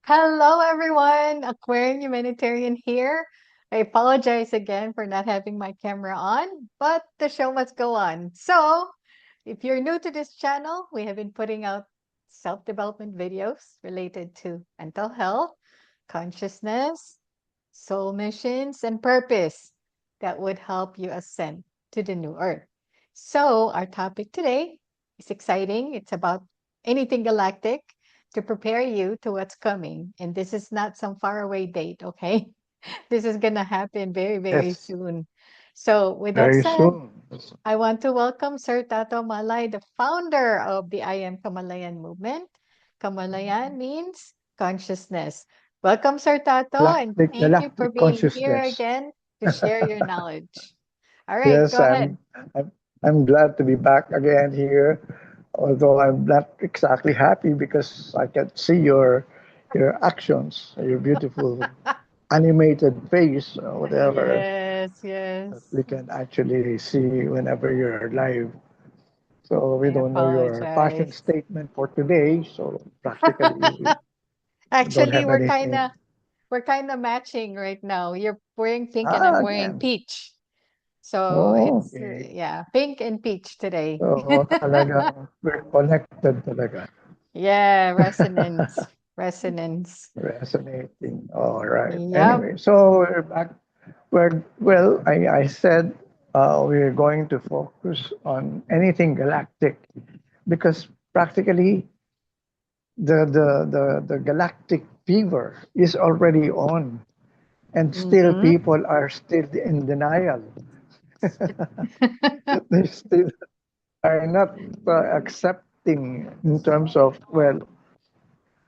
Hello, everyone. Aquarian Humanitarian here. I apologize again for not having my camera on, but the show must go on. So, if you're new to this channel, we have been putting out self development videos related to mental health, consciousness, soul missions, and purpose that would help you ascend to the new earth. So, our topic today is exciting. It's about anything galactic to prepare you to what's coming. And this is not some faraway date, okay? This is going to happen very, very Yes, soon. So, with that very said, soon. I want to welcome Sir Tato Malay, the founder of the I AM Kamalayan Movement. Kamalayan means consciousness. Welcome, Sir Tato, and thank you for Galactic being here consciousness. again to share your knowledge. All right, Yes, go ahead. I'm glad to be back again here. Although I'm not exactly happy because I can see your actions, your beautiful animated face, or whatever Yes, that yes. we can actually see whenever you're live. So we I don't know your fashion apologize. statement for today. So practically, we don't Actually, have anything. we're kind of matching right now. You're wearing pink and I'm wearing Again. peach. So Oh, it's okay. yeah, pink and peach today. So talagang we're connected talaga. Yeah, resonance. Resonance. Resonating. All right. Yep. Anyway, so we're back. I said we're going to focus on anything galactic because practically the galactic fever is already on, and still Mm-hmm. people are still in denial. They still are not accepting in terms of, well,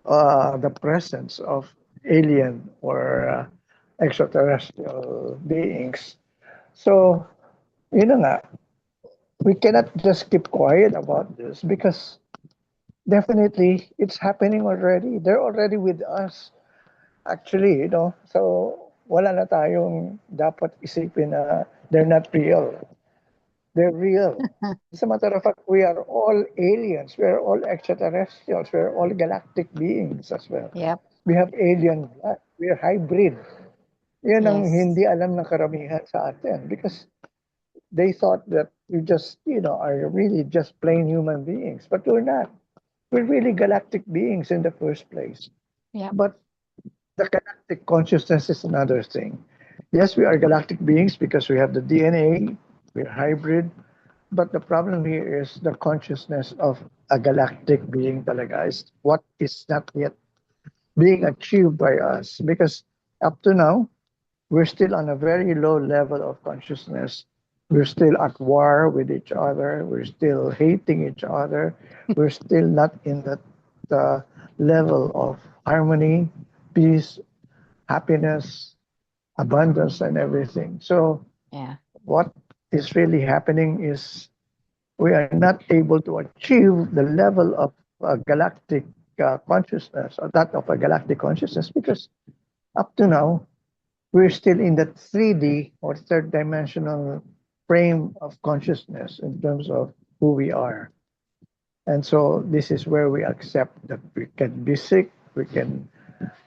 the presence of alien or extraterrestrial beings. So, you know nga, we cannot just keep quiet about this because definitely it's happening already. They're already with us. Actually, so wala na tayong dapat isipin na they're not real. They're real. As a matter of fact, we are all aliens. We are all extraterrestrials. We are all galactic beings as well. Yep. We have alien blood. We are hybrid. Yan ang Yes. hindi alam ng karamihan sa atin because they thought that we just, are really just plain human beings. But we're not. We're really galactic beings in the first place. Yep. But the galactic consciousness is another thing. Yes, we are galactic beings because we have the DNA, we're hybrid, but the problem here is the consciousness of a galactic being talaga is what is not yet being achieved by us because up to now, we're still on a very low level of consciousness. We're still at war with each other. We're still hating each other. We're still not in that level of harmony, peace, happiness, abundance, and everything. So, Yeah. what is really happening is we are not able to achieve the level of galactic consciousness or that of a galactic consciousness because up to now, we're still in that 3D or third dimensional frame of consciousness in terms of who we are. And so this is where we accept that we can be sick, we can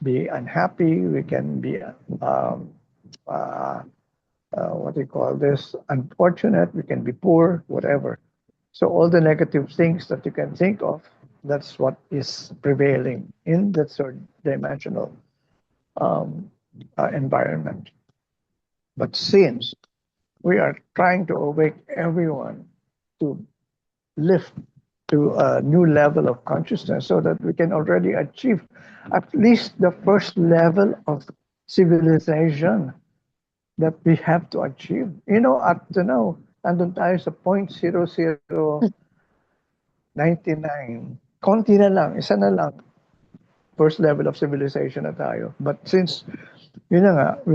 be unhappy, we can be, uh, what do you call this, unfortunate, we can be poor, whatever. So all the negative things that you can think of, that's what is prevailing in the third dimensional um, environment. But since we are trying to awake everyone to lift to a new level of consciousness so that we can already achieve at least the first level of civilization that we have to achieve. At now, andun tayo sa 0.0099. Konti na lang, isa na lang, first level of civilization na tayo. But since, we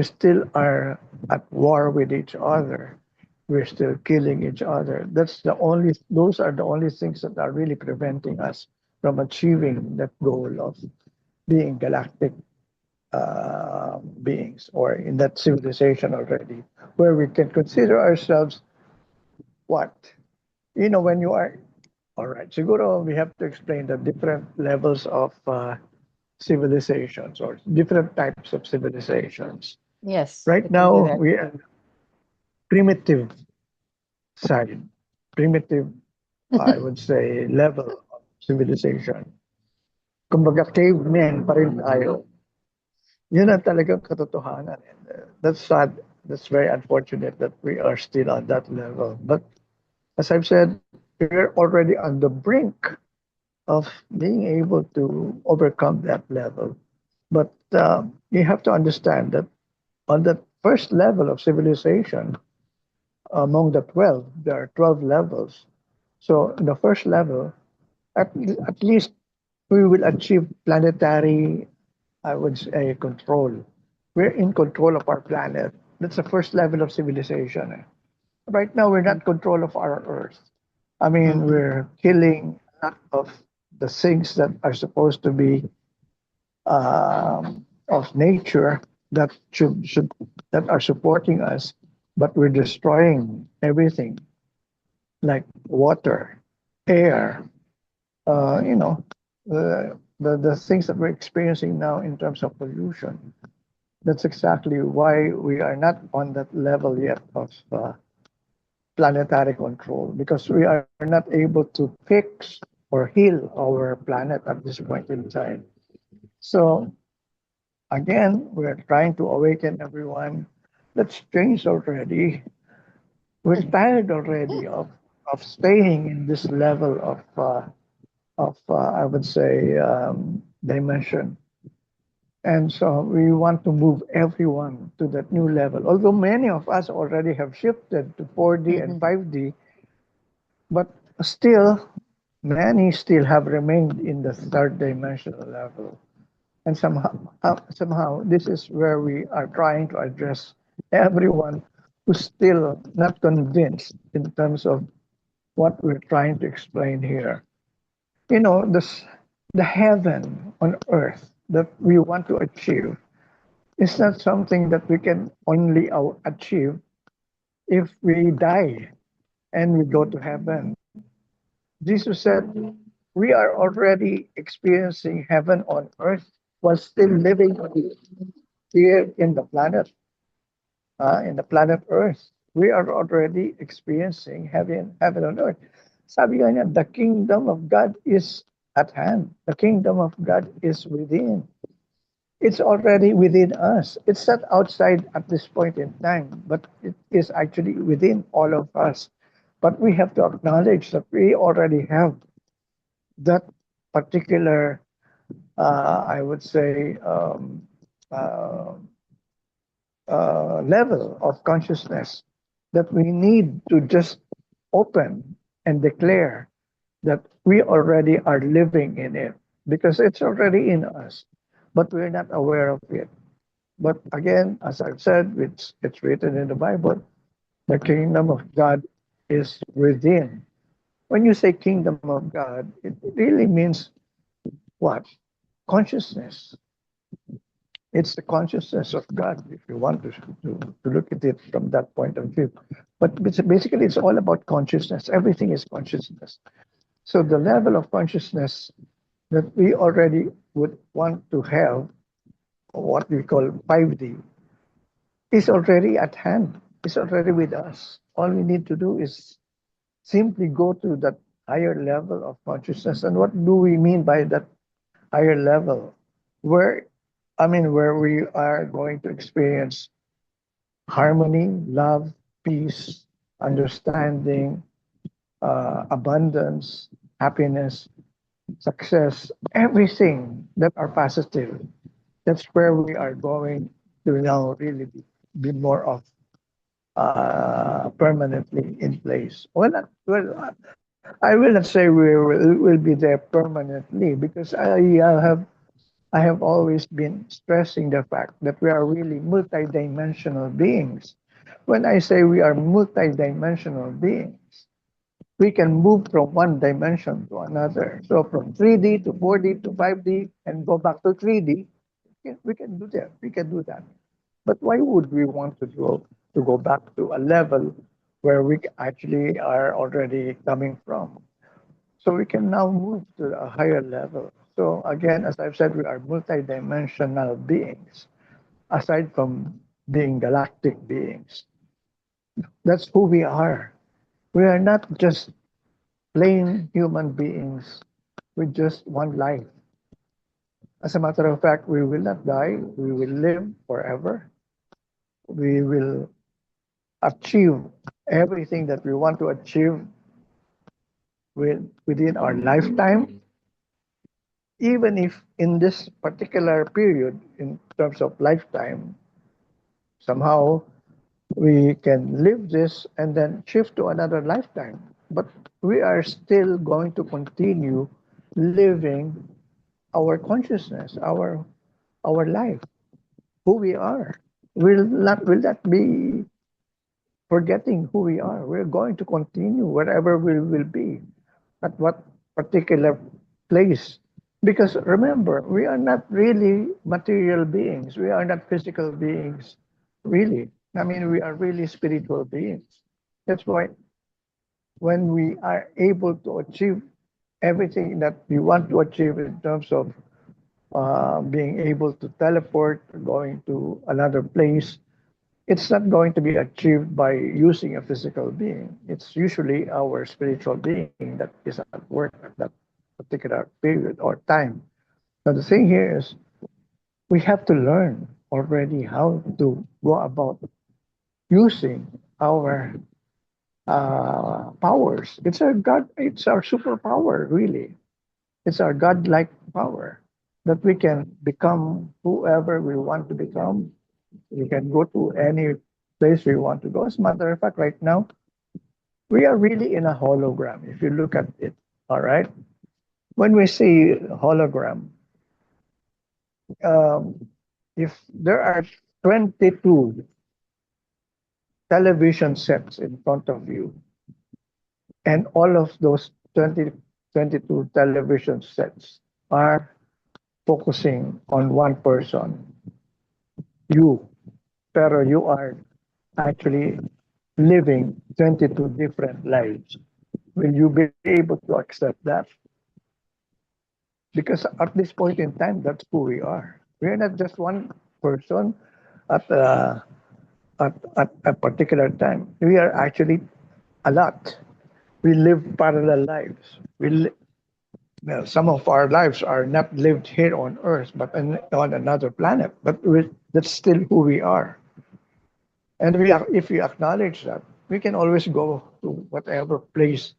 still are at war with each other. We're still killing each other. Those are the only things that are really preventing us from achieving that goal of being galactic beings or in that civilization already, where we can consider ourselves what? When you are, all right, siguro we have to explain the different levels of civilizations or different types of civilizations. Yes, Right I can do now, that. we are primitive side, primitive, I would say, level of civilization. Kumbaga, cavemen pa rin tayo. Yun ang talagang katotohanan. And, that's sad. That's very unfortunate that we are still on that level. But as I've said, we're already on the brink of being able to overcome that level. But you have to understand that on the first level of civilization, among the 12, there are 12 levels. So, in the first level, at least we will achieve planetary, I would say, control. We're in control of our planet. That's the first level of civilization. Right now, we're not control of our Earth. I mean, Mm-hmm. we're killing a lot of the things that are supposed to be of nature that should that are supporting us, but we're destroying everything like water, air, you know, the things that we're experiencing now in terms of pollution. That's exactly why we are not on that level yet of planetary control because we are not able to fix or heal our planet at this point in time. So again, we're trying to awaken everyone. Let's change already. We're tired already of staying in this level of I would say dimension. And so we want to move everyone to that new level. Although many of us already have shifted to 4D and Mm-hmm. 5D, but still, many still have remained in the third dimensional level. And somehow, this is where we are trying to address everyone who's still not convinced in terms of what we're trying to explain here. You know, the heaven on earth that we want to achieve is not something that we can only achieve if we die and we go to heaven. Jesus said, we are already experiencing heaven on earth while still living here in the planet Earth. We are already experiencing heaven on earth. Sabi nga niya, the kingdom of God is at hand. The kingdom of God is within. It's already within us. It's not outside at this point in time, but it is actually within all of us. But we have to acknowledge that we already have that particular, I would say, uh, level of consciousness that we need to just open and declare that we already are living in it because it's already in us, but we're not aware of it. But again, as I've said, it's written in the Bible, the kingdom of God is within. When you say kingdom of God, it really means what? Consciousness. It's the consciousness of God, if you want to look at it from that point of view. But basically, it's all about consciousness. Everything is consciousness. So the level of consciousness that we already would want to have, what we call 5D, is already at hand. It's already with us. All we need to do is simply go to that higher level of consciousness. And what do we mean by that higher level? Where where we are going to experience harmony, love, peace, understanding, abundance, happiness, success, everything that are positive. That's where we are going to now really be more of permanently in place. I will not say will be there permanently because I have always been stressing the fact that we are really multidimensional beings. When I say we are multidimensional beings, we can move from one dimension to another. So from 3D to 4D to 5D and go back to 3D, we can do that. We can do that. But why would we want to go back to a level where we actually are already coming from? So we can now move to a higher level. So again, as I've said, we are multidimensional beings. Aside from being galactic beings, that's who we are. We are not just plain human beings with just one life. As a matter of fact, we will not die. We will live forever. We will achieve everything that we want to achieve within our lifetime, even if in this particular period, in terms of lifetime, somehow we can live this and then shift to another lifetime. But we are still going to continue living our consciousness, our life, who we are. Will not be forgetting who we are. We're going to continue wherever we will be, at what particular place. Because remember, we are not really material beings. We are not physical beings, really. I mean, we are really spiritual beings. That's why when we are able to achieve everything that we want to achieve in terms of being able to teleport, going to another place, it's not going to be achieved by using a physical being. It's usually our spiritual being that is at work at that particular period or time. Now, the thing here is we have to learn already how to go about using our powers. It's our God. It's our superpower, really. It's our godlike power that we can become whoever we want to become. We can go to any place we want to go. As a matter of fact, right now, we are really in a hologram, if you look at it. All right. When we say hologram, um, if there are 22 television sets in front of you, and all of those 22 television sets are focusing on one person, you, pero you are actually living 22 different lives. Will you be able to accept that? Because at this point in time, that's who we are. We are not just one person at at a particular time. We are actually a lot. We live parallel lives. Well, some of our lives are not lived here on Earth, but on another planet. But that's still who we are. And if we acknowledge that, we can always go to whatever place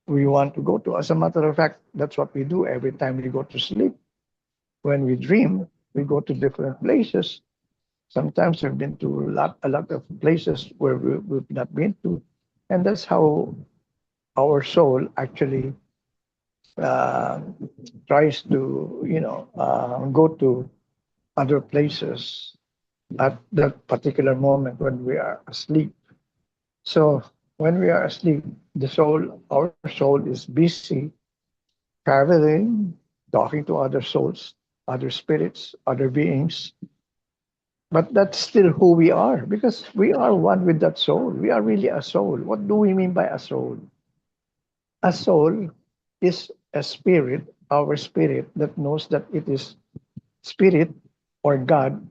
we want to go to. As a matter of fact, that's what we do every time we go to sleep. When we dream, we go to different places. Sometimes we've been to a lot of places where we've not been to. And that's how our soul actually uh, tries to, go to other places at that particular moment when we are asleep. So when we are asleep, our soul is busy traveling, talking to other souls, other spirits, other beings. But that's still who we are because we are one with that soul. We are really a soul. What do we mean by a soul? A soul is a spirit, our spirit that knows that it is spirit or God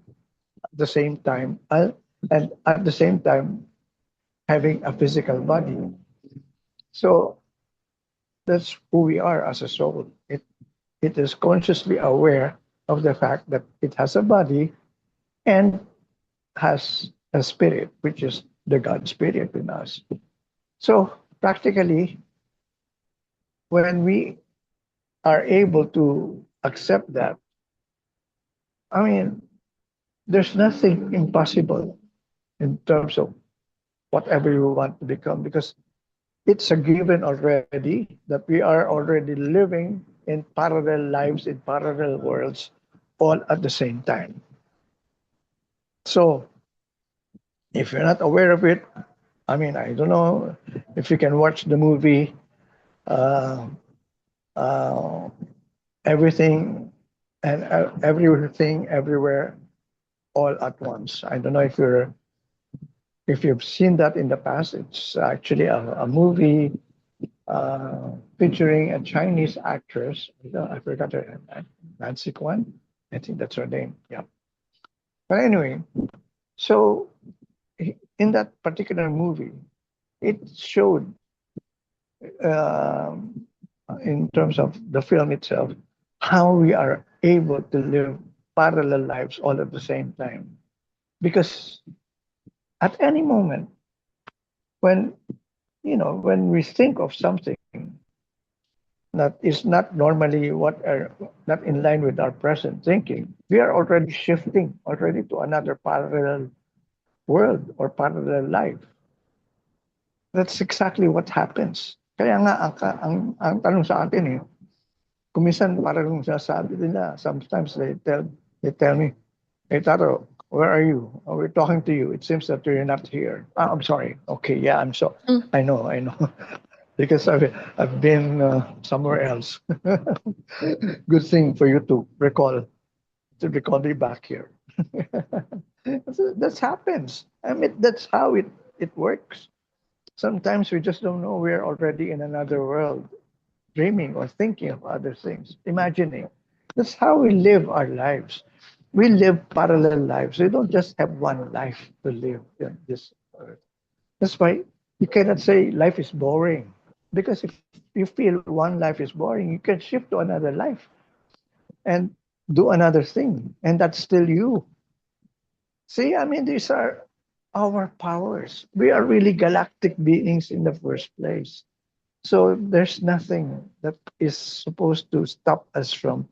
at the same time, and at the same time having a physical body. So that's who we are as a soul. It is consciously aware of the fact that it has a body and has a spirit, which is the God spirit in us. So practically, when we are able to accept that, I mean, there's nothing impossible in terms of whatever you want to become because it's a given already that we are already living in parallel lives, in parallel worlds, all at the same time. So if you're not aware of it, I mean, I don't know if you can watch the movie uh, uh, Everything and Everything Everywhere All at Once. I don't know if you've seen that in the past. It's actually a movie featuring a Chinese actress. I forgot her name. Nancy Kwan. I think that's her name. Yeah. But anyway, so in that particular movie, it showed um, in terms of the film itself how we are able to live parallel lives all at the same time. Because at any moment, when when we think of something that is not normally not in line with our present thinking, we are already shifting already to another parallel world or parallel life. That's exactly what happens. Kaya nga ang tanong sa atin kung minsan parang sinasabi nila, sometimes they tell me, "Hey Tato, where are you? Oh, we're talking to you. It seems that you're not here." Ah, I'm sorry. Okay, yeah, I'm so. Mm. I know, because I've been somewhere else. Good thing for you to recall me back here. That happens. I mean, that's how it works. Sometimes we just don't know we're already in another world, dreaming or thinking of other things, imagining. That's how we live our lives. We live parallel lives. We don't just have one life to live in this earth. That's why you cannot say life is boring. Because if you feel one life is boring, you can shift to another life and do another thing. And that's still you. See, I mean, these are our powers. We are really galactic beings in the first place. So there's nothing that is supposed to stop us from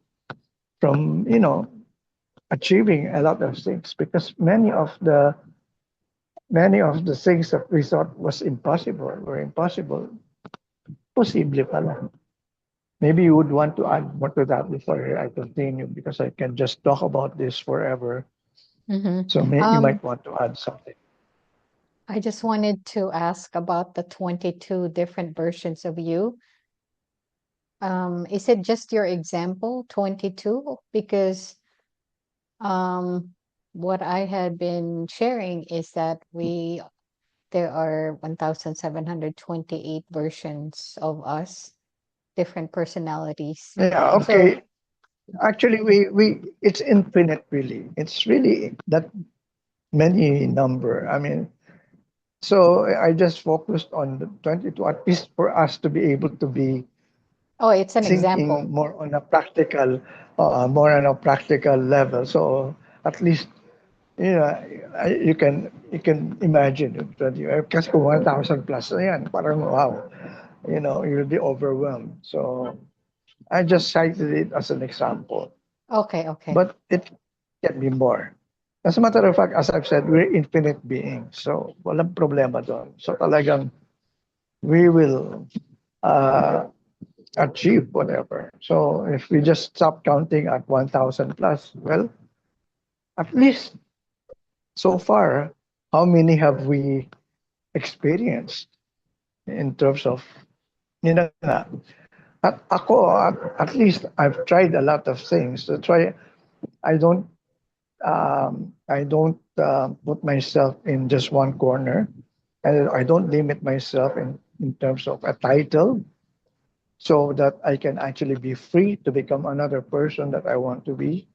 achieving a lot of things, because many of the things that we thought was impossible were impossible. Posible pala. Maybe you would want to add more to that before I continue, because I can just talk about this forever. Hmm. So you might want to add something. I just wanted to ask about the 22 different versions of you. Is it just your example, 22? Because um, what I had been sharing is that there are 1,728 versions of us, different personalities. Yeah, So, okay. Actually, we it's infinite, really. It's really that many number. I mean, so I just focused on the 22, at least for us to be able to be oh, it's an thinking example. more on a practical level. So at least you can imagine it. That kasi kung 1,000 plus na yan, parang wow, you'll be overwhelmed. So I just cited it as an example, Okay, okay. but it can be more. As a matter of fact, as I've said, we're infinite beings. So walang problema doon. So talagang we will uh, achieve whatever. So if we just stop counting at 1,000 plus, well, at least so far, how many have we experienced in terms of, nga, at least I've tried a lot of things to try. I don't, I don't put myself in just one corner, and I don't limit myself in terms of a title, so that I can actually be free to become another person that I want to be,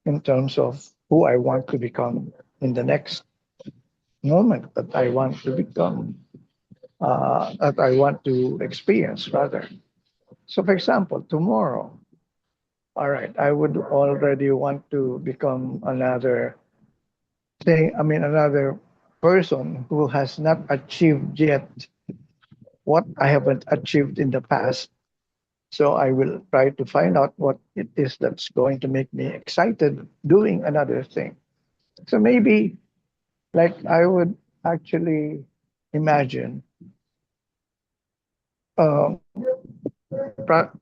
in terms of who I want to become in the next moment that I want to become, that I want to experience, rather. So, for example, tomorrow, all right, I would already want to become another person who has not achieved yet what I haven't achieved in the past. So I will try to find out what it is that's going to make me excited doing another thing. So maybe, like, I would actually imagine, um, pra-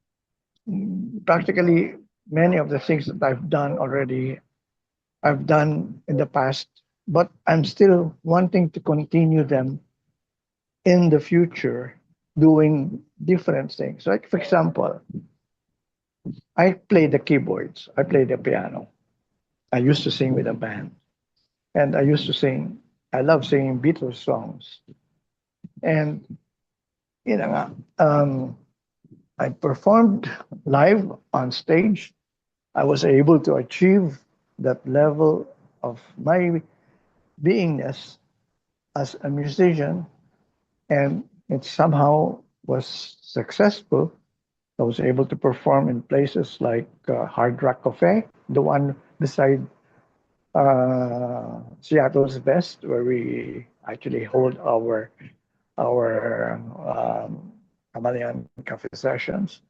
practically many of the things that I've done already, I've done in the past, but I'm still wanting to continue them in the future, doing different things. Like, for example, I play the keyboards, I play the piano. I used to sing with a band, and I love singing Beatles songs. And Yun na nga. I performed live on stage. I was able to achieve that level of my beingness as a musician, and it somehow was successful. I was able to perform in places like Hard Rock Cafe, the one beside Seattle's Best, where we actually hold our Kamalayan Cafe sessions,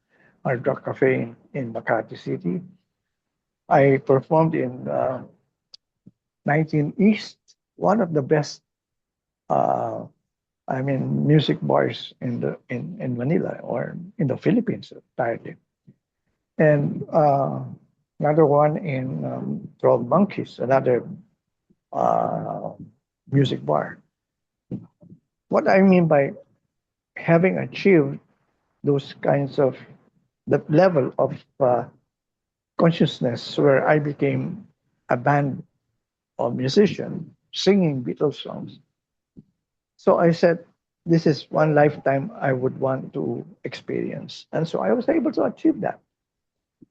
Hard Rock Cafe in Makati City. I performed in 19 East, one of the best, uh, music bars in Manila or in the Philippines entirely. And another one in 12 Monkeys, another uh, music bar. What I mean by having achieved those kinds of that level of consciousness where I became a band or musician singing Beatles songs. So I said, this is one lifetime I would want to experience. And so I was able to achieve that.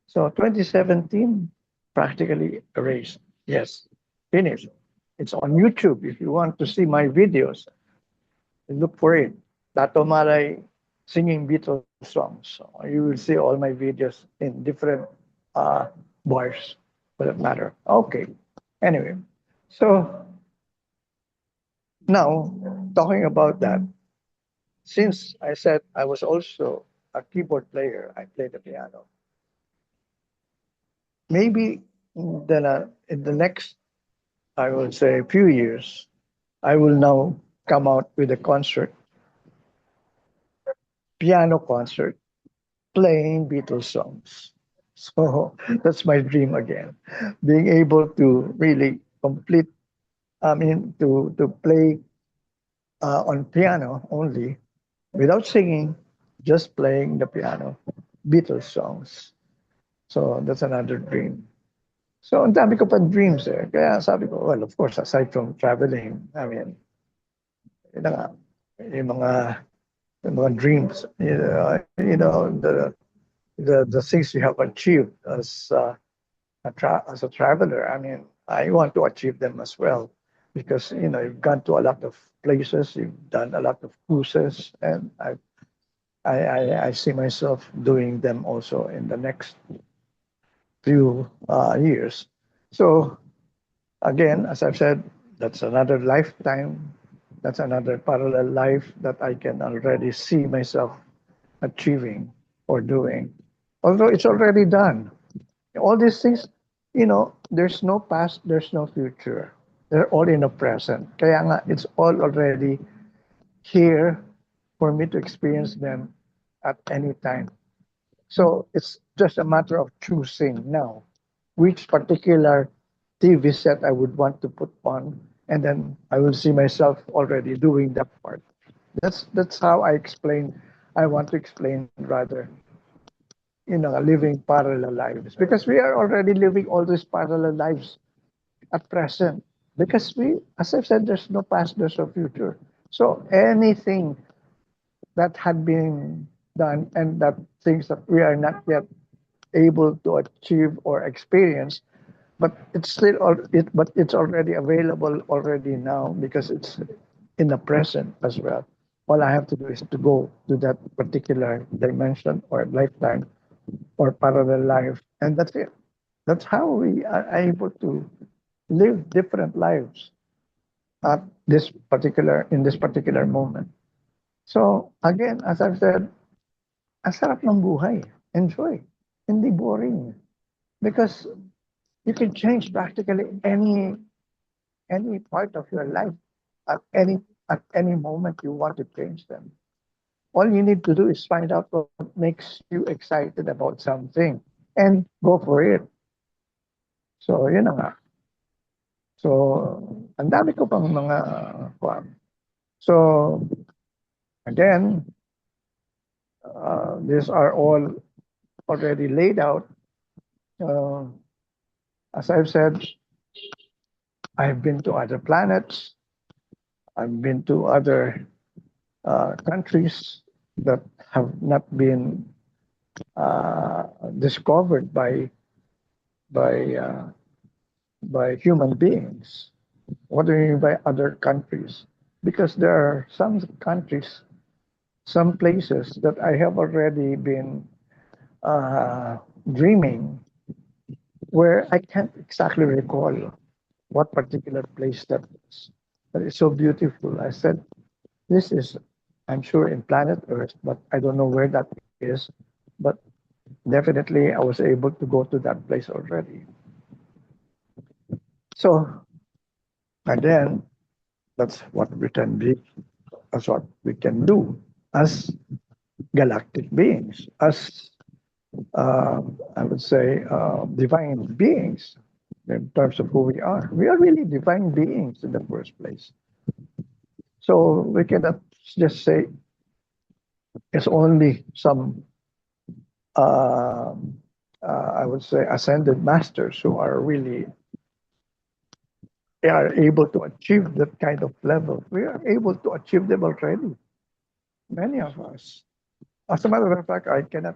So 2017, practically erased. Yes, finished. It's on YouTube. If you want to see my videos, look for it. Tato Malay singing Beatles songs. So you will see all my videos in different uh, bars, for that matter. Okay. Anyway, so now talking about that, since I said I was also a keyboard player, I played the piano. Maybe in the next, I would say, few years, I will now come out with a concert, piano concert, playing Beatles songs. So that's my dream again, being able to really complete. To play on piano only, without singing, just playing the piano, Beatles songs. So that's another dream. So ang dami ko pa dreams eh. Kaya sabi ko, well, of course, aside from traveling, yun na nga, yung mga, yung mga dreams, the things you have achieved as a traveler. I want to achieve them as well because you've gone to a lot of places, you've done a lot of cruises, and I see myself doing them also in the next few years. So again, as I've said, that's another lifetime. That's another parallel life that I can already see myself achieving or doing. Although it's already done. All these things, there's no past, there's no future. They're all in the present. Kaya nga, it's all already here for me to experience them at any time. So it's just a matter of choosing now which particular TV set I would want to put on, and then I will see myself already doing that part. That's how I explain. I want to explain rather, living parallel lives because we are already living all these parallel lives at present. Because as I've said, there's no past, there's no future. So anything that had been done and that things that we are not yet able to achieve or experience, but but it's already available already now because it's in the present as well. All I have to do is to go to that particular dimension or lifetime or parallel life, and that's it. That's how we are able to live different lives at this particular moment. So again, as I've said, ang sarap ng buhay. Enjoy. Hindi boring. Because you can change practically any part of your life at any moment you want to change them. All you need to do is find out what makes you excited about something and go for it. So, yun na nga. So, ang dami ko pang mga kuwan. So, again, these are all already laid out. Uh, as I've said, I've been to other planets. I've been to other countries. that have not been uh, discovered by uh, by human beings. What do you mean by other countries? Because there are some countries, some places that I have already been uh, dreaming, where I can't exactly recall what particular place that is. But it's so beautiful. I said, this is, I'm sure, in planet Earth, but I don't know where that is. But definitely, I was able to go to that place already. So, again, that's what we can be, that's what we can do as galactic beings, as uh, I would say divine beings in terms of who we are. We are really divine beings in the first place. So we cannot just say it's only some, uh, I would say, ascended masters who are really are able to achieve that kind of level. We are able to achieve them already, many of us. As a matter of fact, I cannot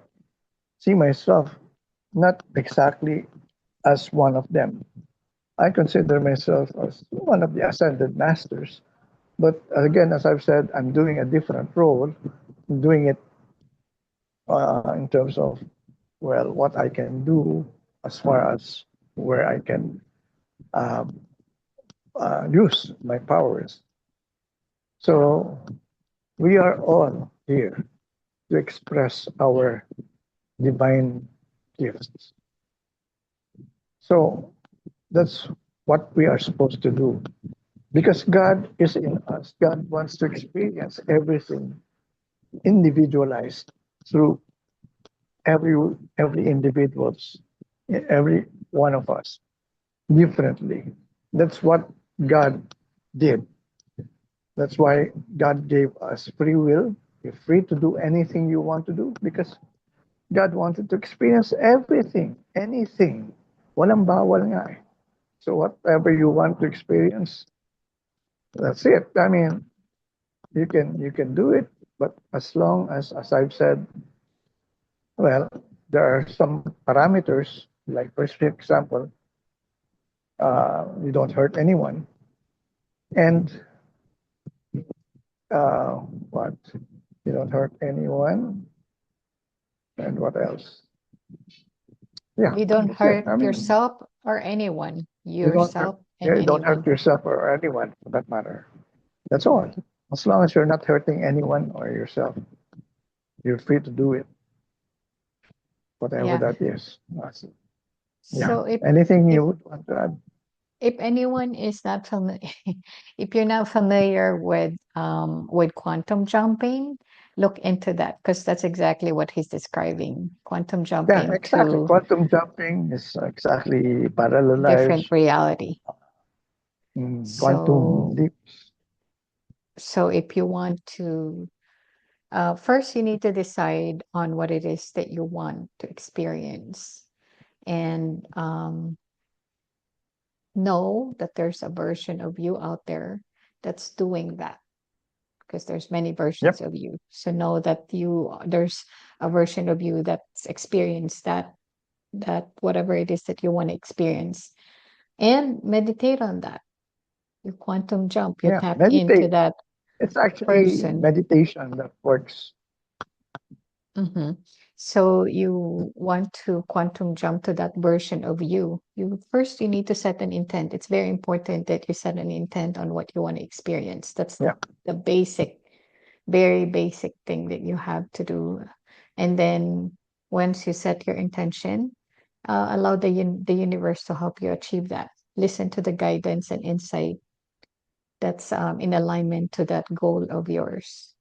see myself not exactly as one of them. I consider myself as one of the ascended masters. But again, as I've said, I'm doing a different role. I'm doing it in terms of, well, what I can do as far as where I can um, use my powers. So we are all here to express our divine gifts. So that's what we are supposed to do because God is in us. God wants to experience everything individualized through every every individuals, every one of us differently. That's what God did. That's why God gave us free will. You're free to do anything you want to do because God wanted to experience everything, anything. Walang bawal nga eh. So whatever you want to experience, that's it. I mean, you can do it, but as long as I've said, well, there are some parameters. Like for example, you don't hurt anyone, and uh, what you don't hurt anyone, and what else? Yeah, You don't that's it. hurt I mean, yourself or anyone, you don't hurt, yourself and yeah, you don't hurt anyone. yourself or anyone for that matter. That's all. As long as you're not hurting anyone or yourself, you're free to do it, whatever Yeah. that is. Yeah. So Anything if you would want to add? if anyone is not familiar, if you're not familiar with quantum jumping, look into that because that's exactly what he's describing. Quantum Yeah, jumping exactly. to Quantum jumping is exactly different parallelized reality. quantum So leaps. if you want to first you need to decide on what it is that you want to experience and know that there's a version of you out there that's doing that because there's many versions Yep. of you, so know that there's a version of you that's experienced that whatever it is that you want to experience and meditate on that. You quantum jump, you Yeah. tap into Meditate. that It's actually person. meditation that works. Mhm. So you want to quantum jump to that version of you. You need to set an intent. It's very important that you set an intent on what you want to experience. That's Yeah. the basic, very basic thing that you have to do. And then once you set your intention, allow the universe to help you achieve that. Listen to the guidance and insight that's in alignment to that goal of yours.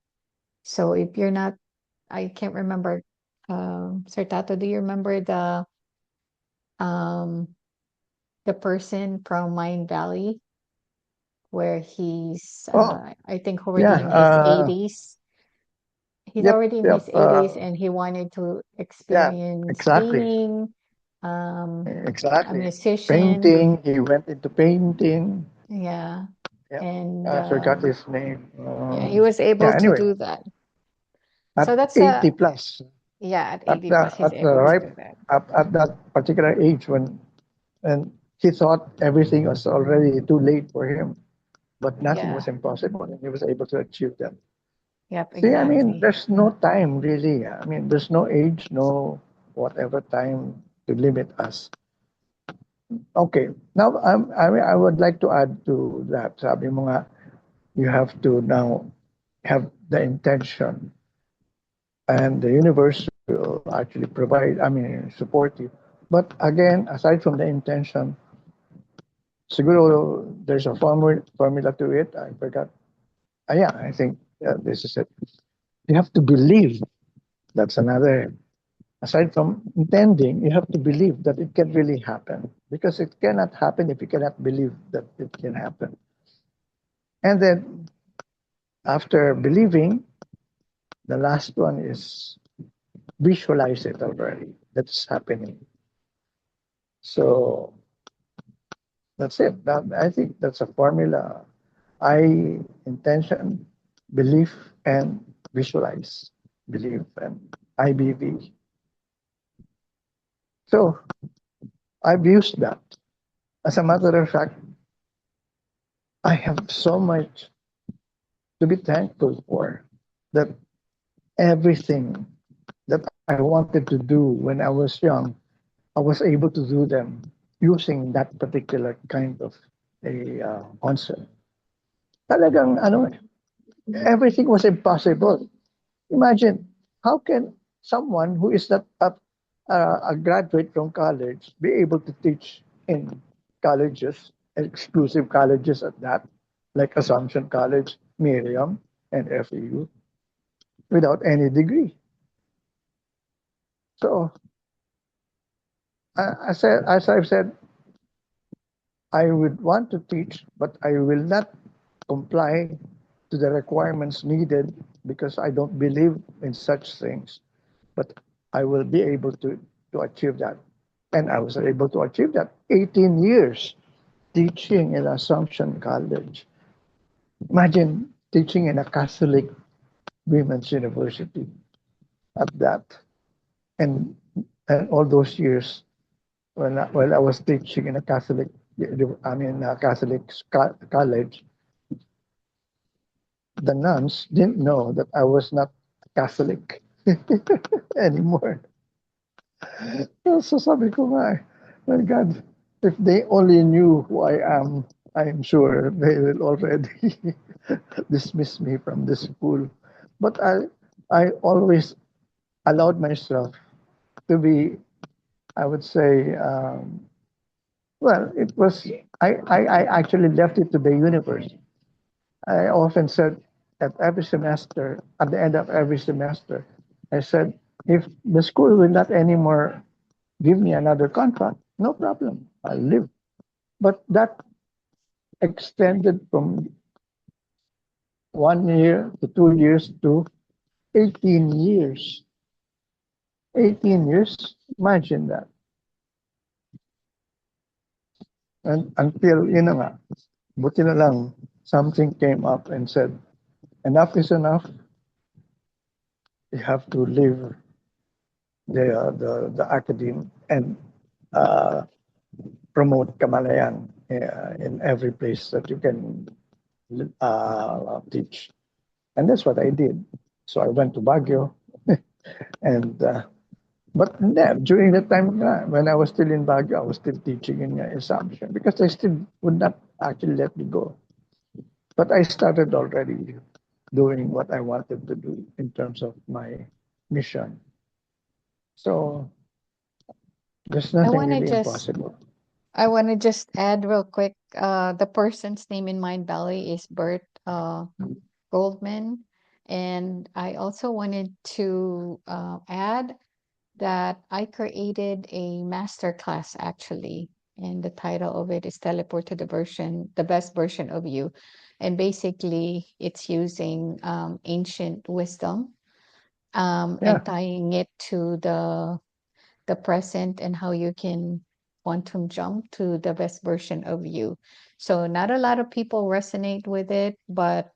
So if you're not, I can't remember. Sir Tato, do you remember um, the person from Mind Valley where he's, Oh, I think, already yeah. in his 80s? He's Yep. already in his Yep. 80s and he wanted to Yeah. experience Exactly. painting, um, a Exactly. musician. Painting. He went into painting. Yeah. Yeah. And I forgot his name. yeah, he was able Yeah. to Anyway. do that. at So that's 80 plus, yeah, at at 80 plus, he's at the able to ripe do that. at that particular age when he thought everything was already too late for him, but nothing Yeah. was impossible, and he was able to achieve that. Yep, See, I mean, exactly. there's no time really. I mean, there's no age, no whatever time to limit us. Okay, now I would like to add to that. Sabi mo nga, you have to now have the intention, and the universe will actually provide, I mean, support you. But again, aside from the intention, siguro there's a formula to it. I forgot. Yeah, I think this is it. You have to believe. That's another. Aside from intending, you have to believe that it can really happen, because it cannot happen if you cannot believe that it can happen. And then after believing, the last one is visualize it already. That's happening. So that's it. I think that's a formula. I intention, belief, and visualize. Believe and IBV. So I've used that. As a matter of fact, I have so much to be thankful for, that everything that I wanted to do when I was young, I was able to do them using that particular kind of a concept. Talagang ano, everything was impossible. Imagine, how can someone who is not a graduate from college be able to teach in colleges, exclusive colleges at that, like Assumption College, Miriam, and FEU, without any degree? So, as I've said, I would want to teach, but I will not comply to the requirements needed, because I don't believe in such things. But I will be able to achieve that. And I was able to achieve that. 18 years teaching in Assumption College. Imagine teaching in a Catholic women's university at that. And, and all those years when I was teaching in a Catholic, I mean, a Catholic college, the nuns didn't know that I was not Catholic anymore. So sabi ko nga, my God, if they only knew who I am, I'm sure they will already dismiss me from the school. But I always allowed myself to be, I would say, well, it was, I actually left it to the universe. I often said at every semester, at the end of every semester, I said, if the school will not anymore give me another contract, no problem, I'll leave. But that extended from 1 year to 2 years to 18 years. 18 years, imagine that. And until, nga, buti na lang, something came up and said, enough is enough. You have to leave the academy and uh, promote Kamalayan in every place that you can teach. And that's what I did. So I went to Baguio, and but then during that time when I was still in Baguio, I was still teaching in Assumption, because they still would not actually let me go. But I started already doing what I wanted to do in terms of my mission. So there's I nothing want to really just impossible. I want to just add real quick. The person's name in Mind Valley is Bert Goldman, and I also wanted to add that I created a master class actually, and the title of it is Teleport to the best version of you. And basically, it's using ancient wisdom Yeah, and tying it to the present and how you can quantum jump to the best version of you. So not a lot of people resonate with it, but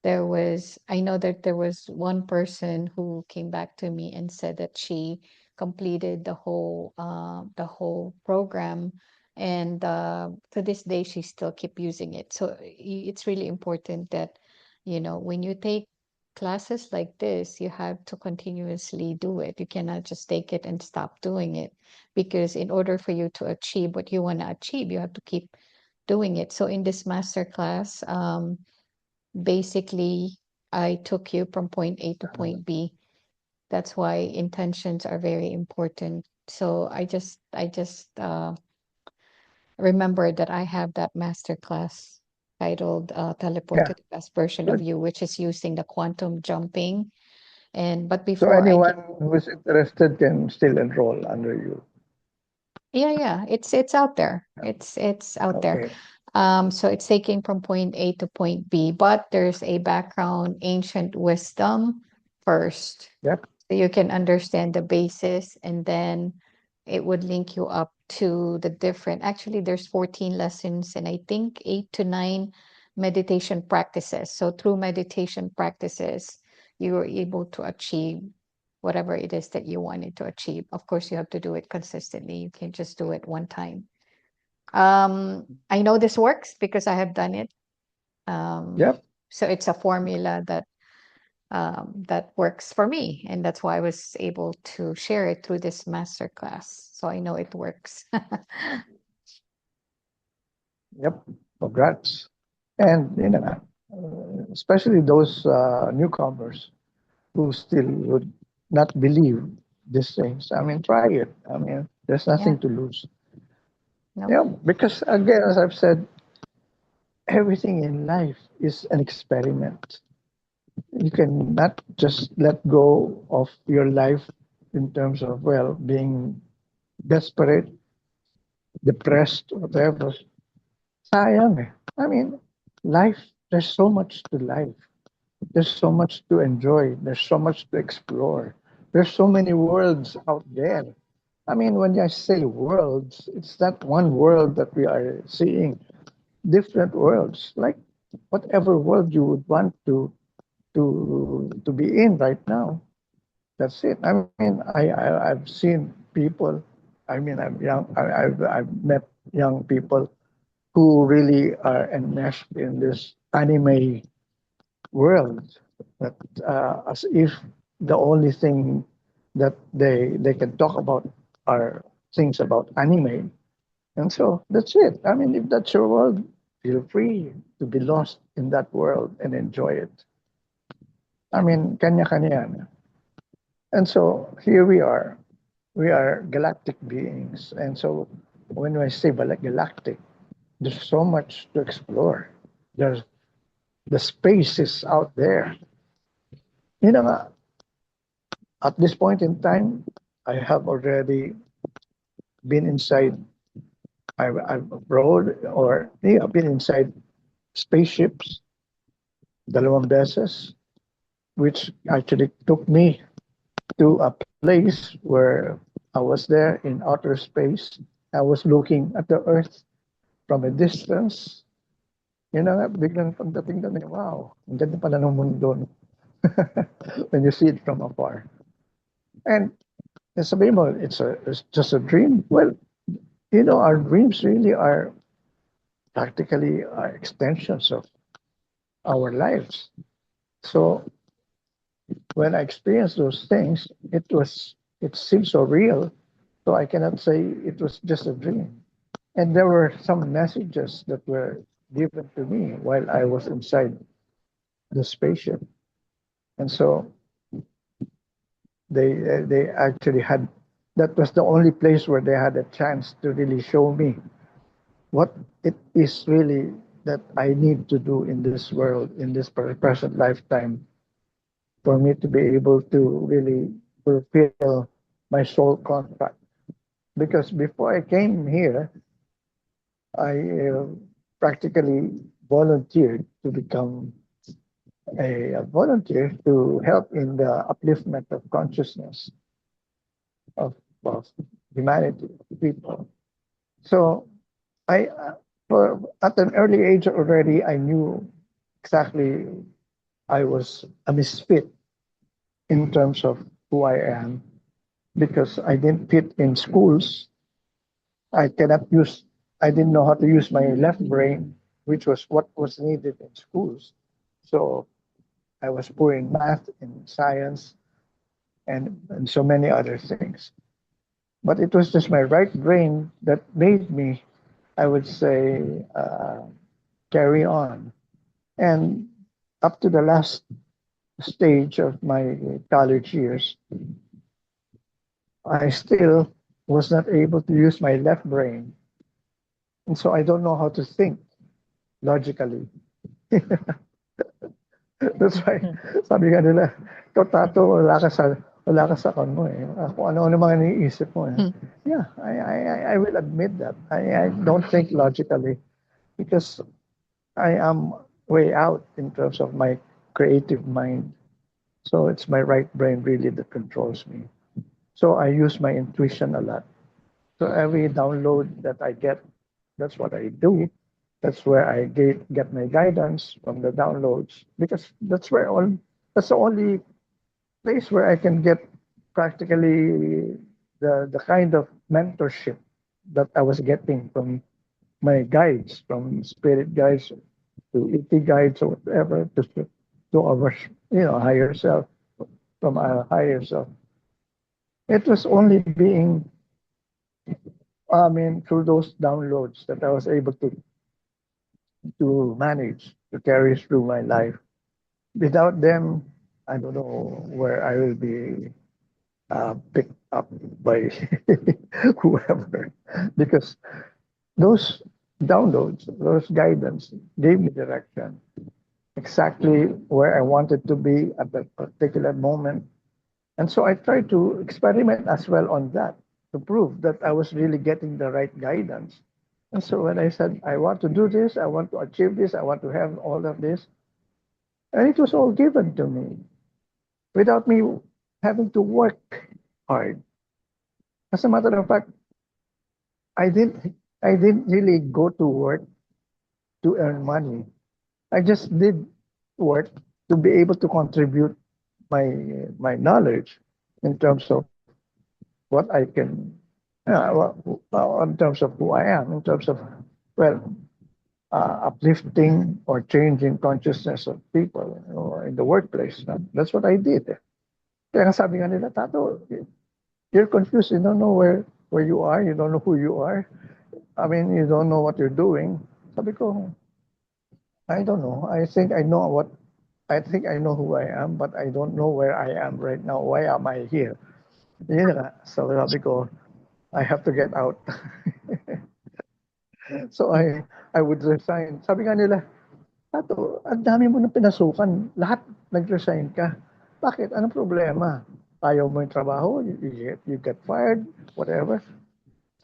I know that there was one person who came back to me and said that she completed the whole program, and to this day she still keep using it. So it's really important that, when you take classes like this, you have to continuously do it. You cannot just take it and stop doing it, because in order for you to achieve what you want to achieve, you have to keep doing it. So in this master class, basically, I took you from point A to point B. That's why intentions are very important. So I just remember that I have that master class titled Teleport Yeah, to the Best Version of good. You, which is using the quantum jumping. And but So before I anyone can, who is interested can still enroll under you. yeah, yeah, it's out there. It's out there. Okay. So it's taking from point A to point B, but there's a background ancient wisdom first. Yep. So you can understand the basis, and then it would link you up to the different. Actually, there's 14 lessons, and I think 8 to 9 meditation practices. So through meditation practices, you are able to achieve whatever it is that you wanted to achieve. Of course, you have to do it consistently. You can't just do it one time. I know this works because I have done it. Um, Yep. so it's a formula that works for me, and that's why I was able to share it through this master class. So I know it works. Yep. Congrats. And especially those newcomers who still would not believe these things. I mean, try it. I mean, there's Yeah, nothing to lose. no, Yeah, because again, as I've said, everything in life is an experiment. You cannot just let go of your life in terms of, well, being desperate, depressed, whatever. Sayang eh. I mean, life, there's so much to life. There's so much to enjoy. There's so much to explore. There's so many worlds out there. I mean, when I say worlds, it's not one world that we are seeing. Different worlds, like whatever world you would want to be in right now. That's it. I mean, I've seen people. I mean, I'm young. I've met young people who really are enmeshed in this anime world, that as if the only thing that they can talk about are things about anime. And so that's it. I mean, if that's your world, feel free to be lost in that world and enjoy it. I mean, kanya-kanya yan. And so here we are. We are galactic beings. And so when I say galactic, there's so much to explore. There's the space is out there. Nga, at this point in time, I have already been inside, I've rode or yeah, I've been inside spaceships dalawang beses, which actually took me to a place where I was there in outer space. I was looking at the Earth from a distance. Nga, biglang pagdating doon, wow, ang ganda pala ng mundo when you see it from afar. And sabihin mo, it's just a dream. Well, our dreams really are practically extensions of our lives. So when I experienced those things, it seemed so real. So I cannot say it was just a dream. And there were some messages that were given to me while I was inside the spaceship. And so they actually had, that was the only place where they had a chance to really show me what it is really that I need to do in this world, in this present lifetime, for me to be able to really fulfill my soul contract. Because before I came here, I practically volunteered to become a volunteer to help in the upliftment of consciousness of, of humanity, people. So I, for at an early age already, I knew exactly I was a misfit in terms of who I am because I didn't fit in schools. I cannot use, I didn't know how to use my left brain, which was what was needed in schools. So I was poor in math, in science, and so many other things. But it was just my right brain that made me, I would say, carry on. And up to the last stage of my college years, I still was not able to use my left brain. And so I don't know how to think logically. That's why, sabi nga nila, ikaw tato, wala ka sa kon mo eh. Kung ano-ano mga iniisip mo eh. Yeah, I will admit that. I don't think logically because I am way out in terms of my creative mind. So it's my right brain really that controls me. So I use my intuition a lot. So every download that I get, that's what I do. That's where I get my guidance from the downloads because that's the only place where I can get practically the kind of mentorship that I was getting from my guides, from spirit guides to ET guides or whatever, to our higher self, from our higher self. It was only being, I mean, through those downloads that I was able to manage to carry through my life. Without them, I don't know where I will be picked up by whoever, because those downloads, those guidance gave me direction exactly where I wanted to be at that particular moment. And so I tried to experiment as well on that to prove that I was really getting the right guidance. And so when I said, I want to do this, I want to achieve this, I want to have all of this, and it was all given to me without me having to work hard. As a matter of fact, I didn't I didn't really go to work to earn money. I just did work to be able to contribute my my knowledge in terms of what I can, in terms of who I am, in terms of well, uplifting or changing consciousness of people in the workplace. That's what I did. Kaya nga sabi nga nila, Tato, you're confused. You don't know where you are. You don't know who you are. I mean, you don't know what you're doing. Sabi ko, I don't know. I think I know who I am, but I don't know where I am right now. Why am I here? Yun nga. So sabi ko, I have to get out. So I would resign. Sabi nga nila, Tato, ang dami mo nang pinasukan. Lahat nag-resign ka. Bakit? Anong problema? Ayaw mo yung trabaho? You get fired? Whatever.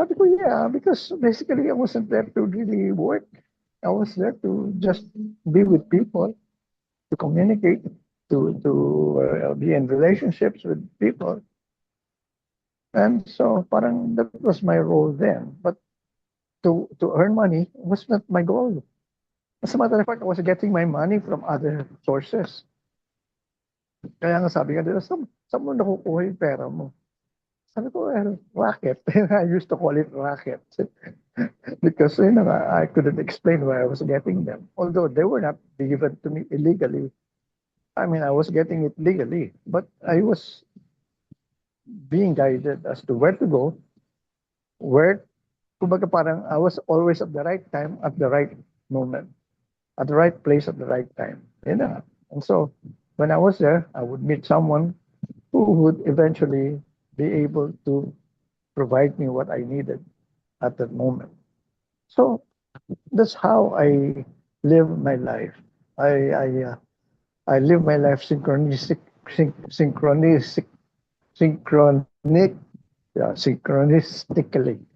Sabi ko, yeah, because basically I wasn't there to really work. I was there to just be with people, to communicate, to be in relationships with people. And so parang that was my role then. But to earn money was not my goal. As a matter of fact, I was getting my money from other sources. Kaya nga sabi nga nila, saan mo nakukuha yung pera mo? Sabi ko, well, racket. I used to call it racket. Because I couldn't explain where I was getting them. Although they were not given to me illegally. I mean, I was getting it legally. But I was being guided as to where to go, where, kumbaga parang I was always at the right time, at the right moment, at the right place at the right time. And so when I was there, I would meet someone who would eventually be able to provide me what I needed at that moment. So that's how I live my life. I I uh, I live my life synchronic, yeah, synchronistically,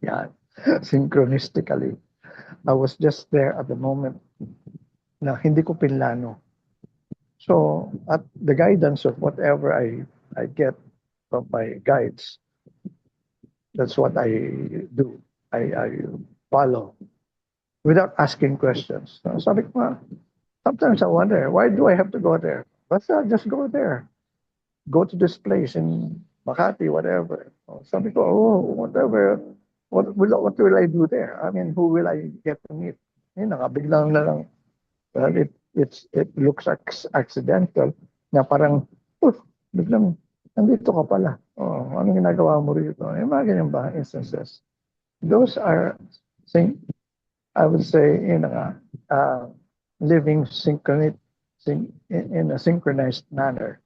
yeah, synchronistically. I was just there at the moment na hindi ko pinlano. So at the guidance of whatever I get from my guides, that's what I do. I follow without asking questions. So sabi ko nga, sometimes I wonder, why do I have to go there? just go there. Go to this place in Makati, whatever. Some people, oh, whatever. What will I do there? I mean, who will I get to meet? Biglang na lang. Well, it looks accidental na parang, oh, biglang, nandito ka pala. Oh, anong ginagawa mo rito? Yung mga ganyan ba instances? Those are, thing, I would say, uh, living in a synchronized manner.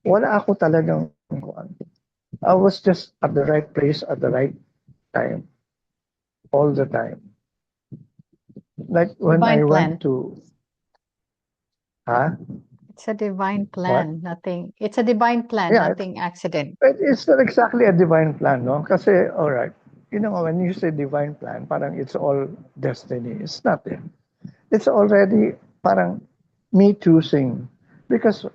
Wala ako talagang, I was just at the right place at the right time, all the time. Like when I Divine went plan. to, huh? It's a divine What? plan, nothing. It's a divine plan, Yeah, nothing accident. it's not exactly a divine plan, no? Kasi, all right, when you say divine plan, parang it's all destiny. It's not it. It's already parang me choosing because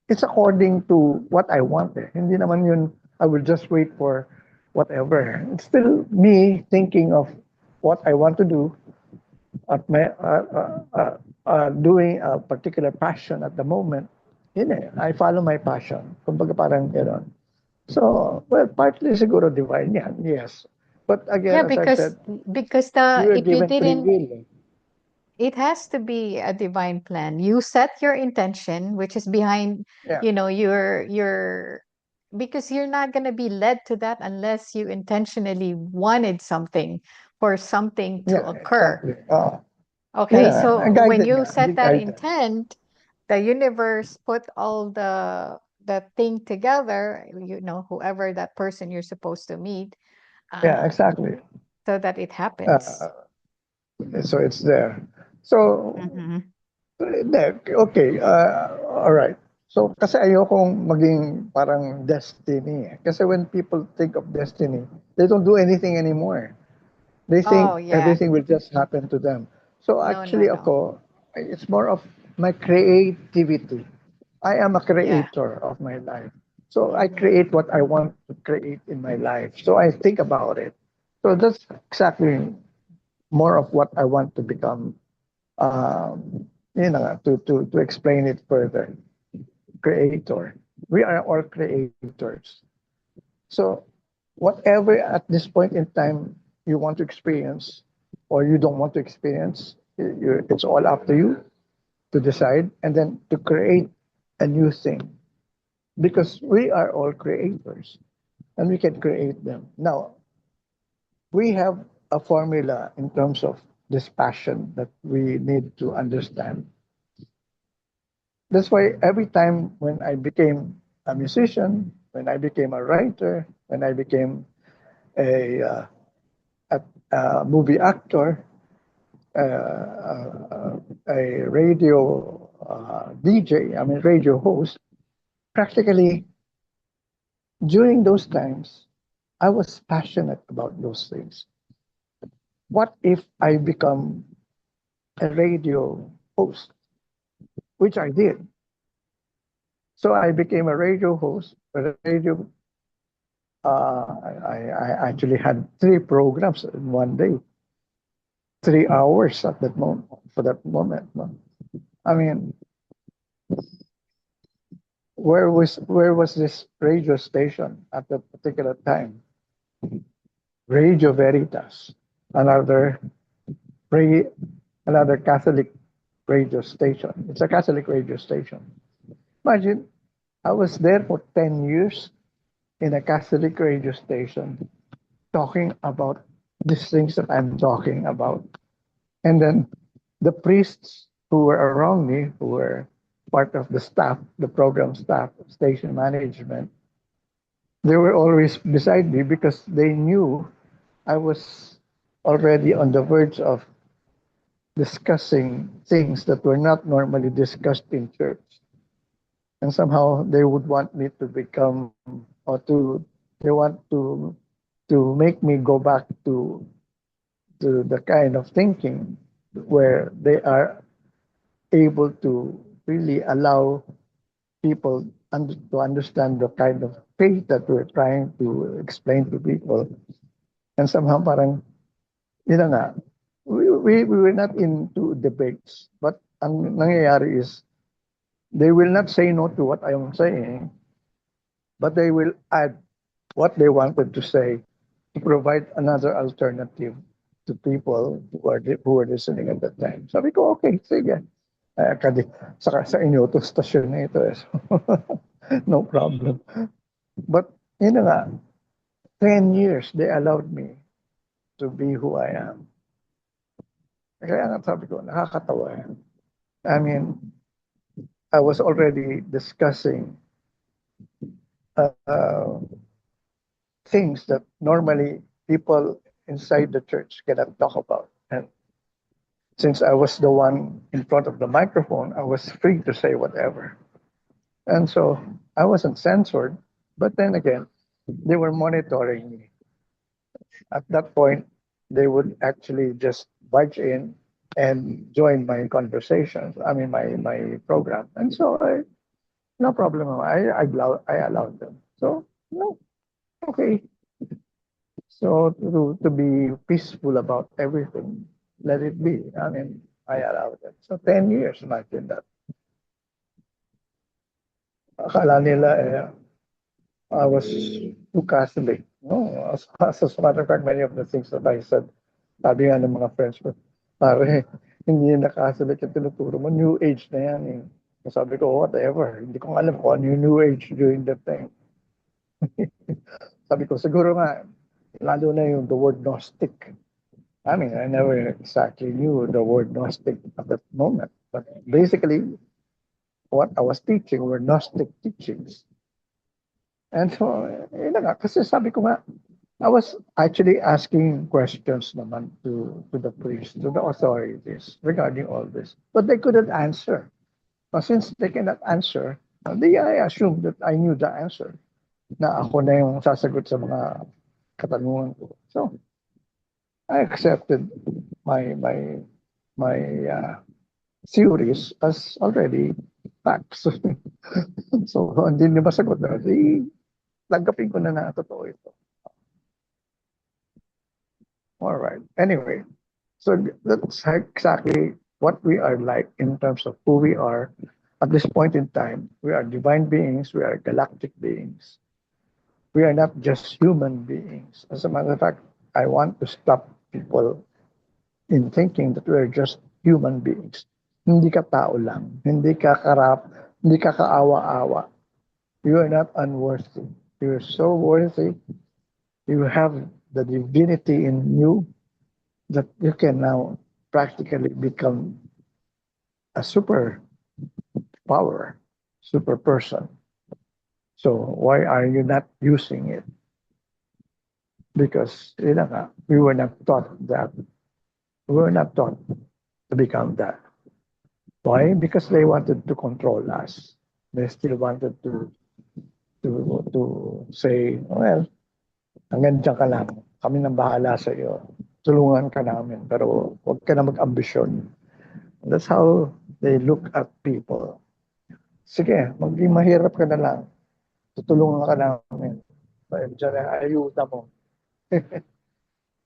it's according to what I want. Eh. Hindi naman yun, I will just wait for whatever. It's still me thinking of what I want to do at doing a particular passion at the moment. Yun eh, I follow my passion. Kumbaga parang gano'n. So, well, partly siguro divine yan, yes. But again, Yeah, as I've because said, because we the were if you given free didn't, will. Eh. it has to be a divine plan. You set your intention, which is behind, Yeah, your because you're not going to be led to that unless you intentionally wanted something for something to yeah, occur. exactly. Okay, Yeah, so when guided you nga, set that guided. intent, the universe put all the thing together, whoever that person you're supposed to meet, Yeah, uh, exactly. so that it happens. Uh, so it's there. So, Hmm. okay, all right. So, kasi ayokong maging parang destiny. Eh. Kasi when people think of destiny, they don't do anything anymore. They think Oh yeah, everything will just happen to them. So no, no, actually no. ako, it's more of my creativity. I am a Yeah. creator of my life. So I Hmm. create what I want to create in my life. So I think about it. So that's exactly more of what I want to become. To explain it further, creator. We are all creators. So whatever at this point in time you want to experience or you don't want to experience, it's all up to you to decide and then to create a new thing because we are all creators and we can create them. Now, we have a formula in terms of this passion that we need to understand. That's why every time when I became a musician, when I became a writer, when I became a, uh, a movie actor, a radio DJ, I mean, radio host, practically during those times, I was passionate about those things. What if I become a radio host, which I did? So I became a radio host, a radio. I actually had three programs in one day, 3 hours at that moment. For that moment, no? I mean, where was this radio station at that particular time? Radio Veritas, another ra- another Catholic radio station. It's a Catholic radio station. Imagine, I was there for 10 years in a Catholic radio station talking about these things that I'm talking about. And then the priests who were around me, who were part of the staff, the program staff, station management, they were always beside me because they knew I was already on the verge of discussing things that were not normally discussed in church. And somehow they would want me to become or they want to make me go back to the kind of thinking where they are able to really allow people to understand the kind of faith that we're trying to explain to people. And somehow parang, nga, we were not into debates, but ang nangyayari is they will not say no to what I am saying, but they will add what they wanted to say to provide another alternative to people who are listening at that time. Sabi ko, okay, sige. Kadi, sa inyo to stasyon na ito. Eh. No problem. But, yun na nga, 10 years they allowed me to be who I am. Kaya nga sabi ko, nakakatawa yan. I mean, I was already discussing uh, things that normally people inside the church cannot talk about. And since I was the one in front of the microphone, I was free to say whatever. And so I wasn't censored. But then again, they were monitoring me. At that point, they would actually just barge in and join my conversations. I mean, my program. And so no problem. I allowed them. So no, okay. So to be peaceful about everything, let it be. I mean, I allowed it. So 10 years, imagine that. Akala nila I was too Catholic. No, as a matter of fact, many of the things that I said, sabi nga ng mga friends ko, pare, hindi na Catholic yung tinuturo mo, New Age na yan eh. Sabi ko, whatever. Hindi ko alam kung ano yung New Age during that time. Sabi ko, siguro nga, lalo na yung the word Gnostic. I mean, I never exactly knew the word Gnostic at that moment. But basically, what I was teaching were Gnostic teachings. And so, yun na nga, kasi sabi ko nga, I was actually asking questions naman to the priests, to the authorities regarding all this. But they couldn't answer. But since they cannot answer, I assumed that I knew the answer. Na ako na yung sasagot sa mga katanungan ko. So, I accepted my my theories as already facts. So, hindi niya masagot na. Di, tanggapin ko na totoo ito. All right. Anyway, so that's exactly what we are like in terms of who we are at this point in time. We are divine beings. We are galactic beings. We are not just human beings. As a matter of fact, I want to stop people in thinking that we are just human beings. Hindi ka tao lang. Hindi ka karap. Hindi ka kaawa-awa. You are not unworthy. You are so worthy. You have the divinity in you that you can now practically become a super power, super person. So why are you not using it? Because we were not taught that. We were not taught to become that. Why? Because they wanted to control us. They still wanted to say, well, hanggang dyan ka lang. Kami nang bahala sa iyo. Tulungan ka namin, pero huwag ka na mag-ambisyon. That's how they look at people. Sige, maging mahirap ka na lang. Tutulungan ka namin. Diyan na ayuda mo.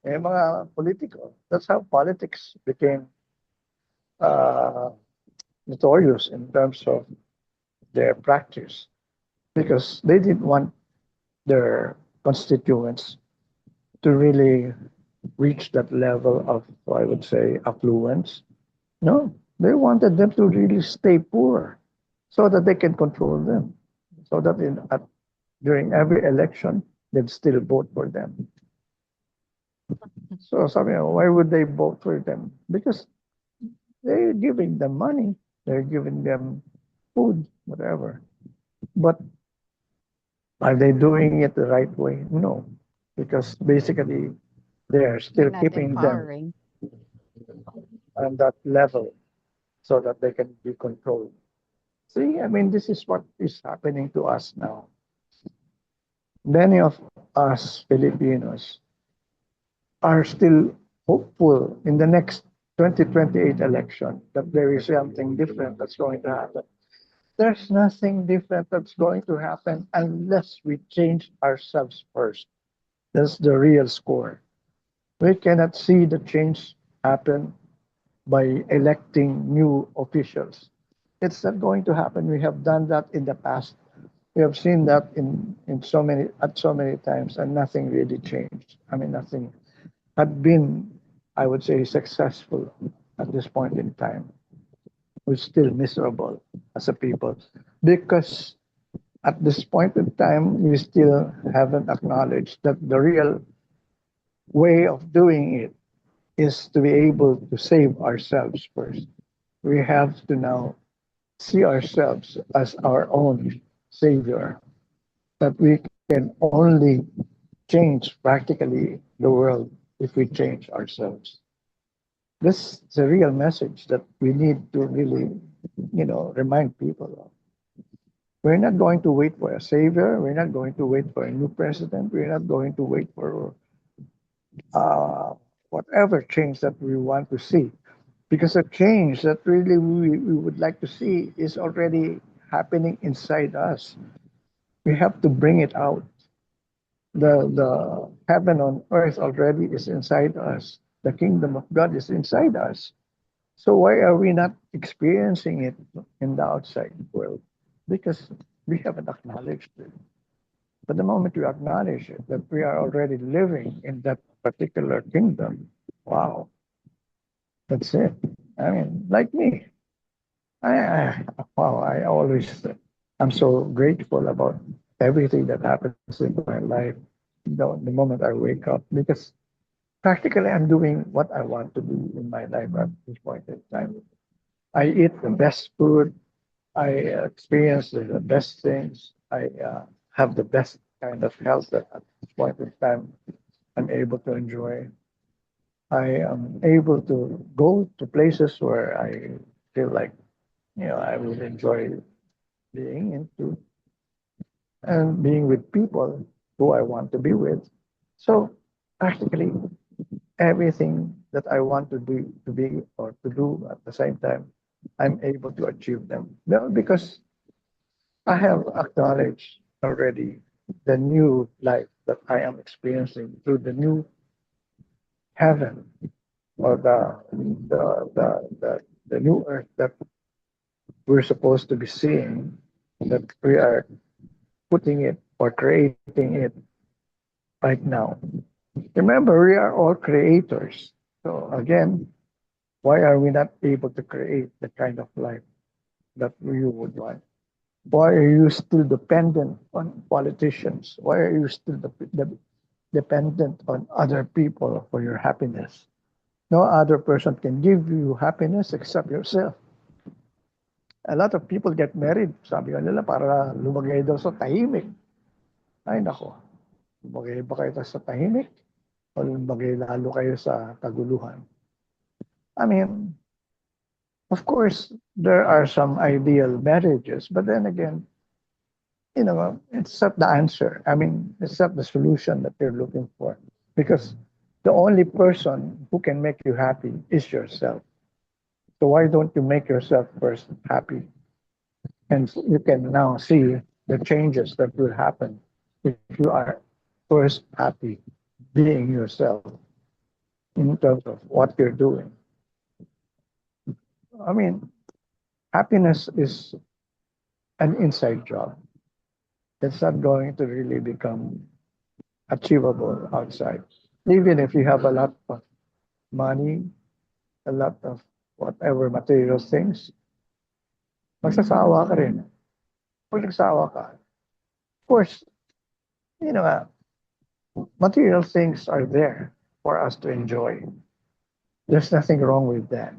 Mga politiko, that's how politics became uh, notorious in terms of their practice. Because they didn't want their constituents to really reach that level of, I would say, affluence. No, they wanted them to really stay poor so that they can control them. So that during every election, they'd still vote for them. So why would they vote for them? Because they're giving them money, they're giving them food, whatever. But are they doing it the right way? No, because basically they are They're still not keeping them empowering. on that level so that they can be controlled. See, I mean, this is what is happening to us now. Many of us Filipinos are still hopeful in the next 2028 election that there is something different that's going to happen. There's nothing different that's going to happen unless we change ourselves first. That's the real score. We cannot see the change happen by electing new officials. It's not going to happen. We have done that in the past. We have seen that in so many at so many times, and nothing really changed. I mean, nothing had been, I would say, successful at this point in time. We're still miserable as a people because at this point in time, we still haven't acknowledged that the real way of doing it is to be able to save ourselves first. We have to now see ourselves as our own savior, that we can only change practically the world if we change ourselves. This is a real message that we need to really, remind people of. We're not going to wait for a savior. We're not going to wait for a new president. We're not going to wait for uh, whatever change that we want to see. Because the change that really we would like to see is already happening inside us. We have to bring it out. The heaven on earth already is inside us. The kingdom of God is inside us. So why are we not experiencing it in the outside world? Because we haven't acknowledged it. But the moment we acknowledge it, that we are already living in that particular kingdom, wow, that's it. I mean, like me, wow, I always, I'm so grateful about everything that happens in my life, the moment I wake up, because practically I'm doing what I want to do in my life at this point in time. I eat the best food. I experience the best things. I have the best kind of health that at this point in time I'm able to enjoy. I am able to go to places where I feel like, I will enjoy being into and being with people who I want to be with. So practically everything that I want to be or to do at the same time, I'm able to achieve them. No, because I have acknowledged already the new life that I am experiencing through the new heaven or the new earth that we're supposed to be seeing, that we are putting it or creating it right now. Remember, we are all creators. So again, why are we not able to create the kind of life that we would want? Why are you still dependent on politicians? Why are you still dependent on other people for your happiness? No other person can give you happiness except yourself. A lot of people get married, sabi nga nila, para lumagay daw sa tahimik. Ay nako, lumagay ba kayo sa tahimik? O lumagay lalo kayo sa kaguluhan? I mean, of course, there are some ideal marriages, but then again, it's not the answer. I mean, it's not the solution that you're looking for because the only person who can make you happy is yourself. So why don't you make yourself first happy? And you can now see the changes that will happen if you are first happy being yourself in terms of what you're doing. I mean, happiness is an inside job. It's not going to really become achievable outside. Even if you have a lot of money, a lot of whatever material things, magsasawa ka rin. Pag nagsawa ka, of course, you know, uh, material things are there for us to enjoy. There's nothing wrong with that.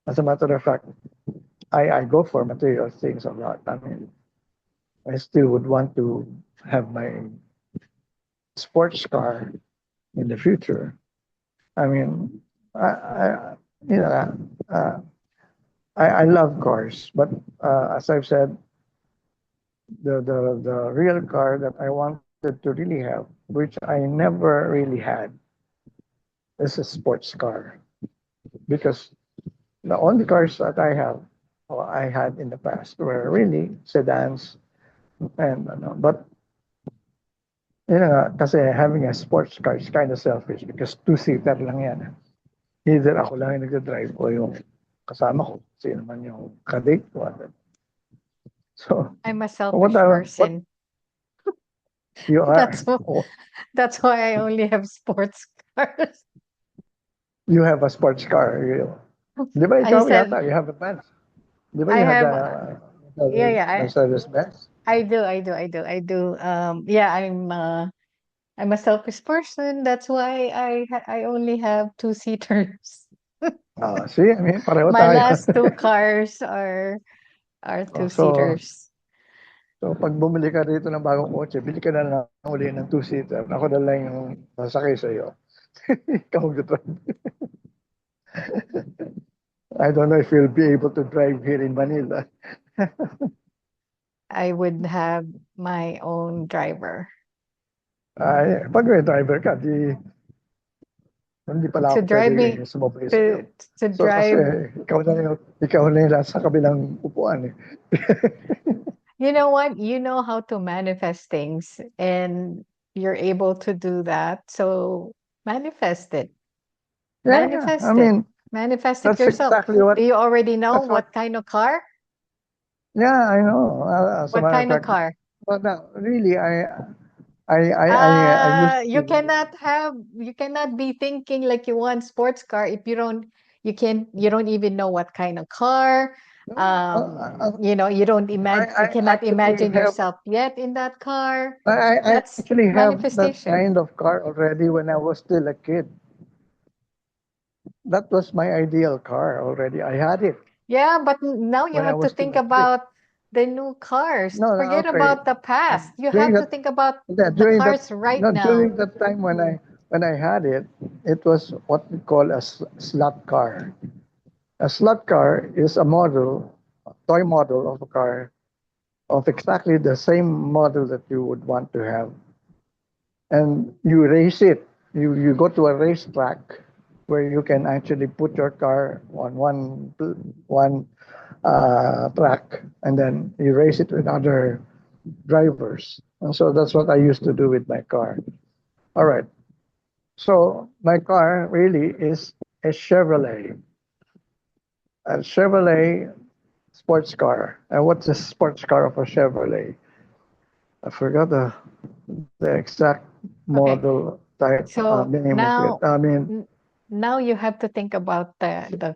As a matter of fact, I go for material things a lot. I mean, I still would want to have my sports car in the future. I mean, you know, uh, I love cars, but as I've said, the real car that I wanted to really have, which I never really had, is a sports car because the only cars that I have or I had in the past were really sedans and but kasi having a sports car is kind of selfish because two-seater lang yan. Either ako lang yung nagda-drive o yung kasama ko, sino man yung kadate ko. So, I'm a what selfish are, what person. you That's are, wh- that's why I only have sports cars. you have a sports car. Di ba I ikaw said yata, you have a Benz? Di ba I you have have yeah, a yeah, Mercedes Benz? I do. Yeah, I'm a selfish person. That's why I only have two seaters. See, I mean, pareho My tayo. last two cars are Oh, two so, seaters. so pag bumili ka dito ng bagong kotse, bili ka na lang uli ng two-seater. Ako na lang yung sasakay sa iyo. Ikaw mag-drive. I don't know if you'll be able to drive here in Manila. I would have my own driver Ay, pag may driver ka, hindi pala to ako drive pwede me sumabay sa iyo. to to So kasi drive. ikaw na yung nasa kabilang upuan eh. You know what? You know how to manifest things, and you're able to do that. So manifest it. Yeah, yeah. I Manifest it. mean, Manifest it that's yourself. exactly what Do you already know that's what what kind of car? yeah, I know. As a What matter of kind of fact, car? but really I used You cannot be thinking like you want sports car if you don't even know what kind of car. no, You don't imagine I you cannot actually imagine have yourself yet in that car. I That's actually have that manifestation. kind of car already when I was still a kid. That was my ideal car already. I had it Yeah, but now you when I have to was still think a kid. about the new cars. No, no, Forget okay. about the past. You During have to that, think about yeah, the cars right no, now. during that time when I had it, it was what we call a slot car. A slot car is a toy model of a car of exactly the same model that you would want to have, and you race it. You go to a racetrack where you can actually put your car on one track, and then you race it with other drivers. And so that's what I used to do with my car. All right. So my car really is a Chevrolet sports car. And what's a sports car of a Chevrolet? I forgot the exact Okay. model type So name of it. I mean, n- now you have to think about the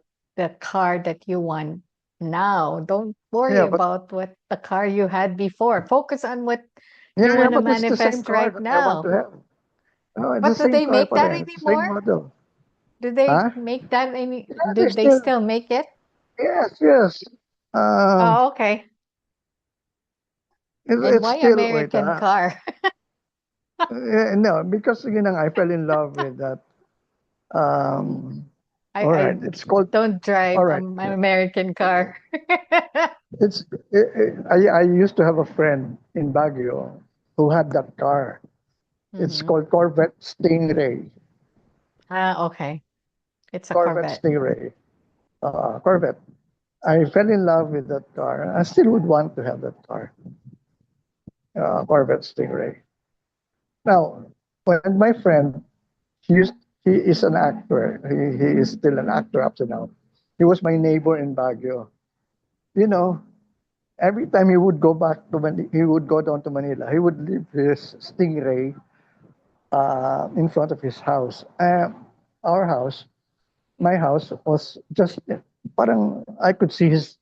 car that you want now. Don't worry yeah, but about what the car you had before. Focus on what you yeah, want to but it's the same manifest car right that I want now. to have. No, it's the But do same they car make pa that rin. It's the same anymore? model. Do they Huh? make that any Yeah, do they they still, still make it? yes, yes. Um, Oh, okay. And it's why still, wait, American car? no, because I fell in love with that. Um, all right, I it's called. don't All drive right, an American car. it's. I used to have a friend in Baguio who had that car. It's Hmm. called Corvette Stingray. Ah, okay. It's a Corvette Corvette. Stingray. Corvette. I fell in love with that car. I still would want to have that car. Corvette Stingray. Now, when my friend, he is an actor. He is still an actor up to now. He was my neighbor in Baguio. You know, every time he would go back to he would go down to Manila. He would leave his Stingray in front of his house. Our house, my house was just parang I could see his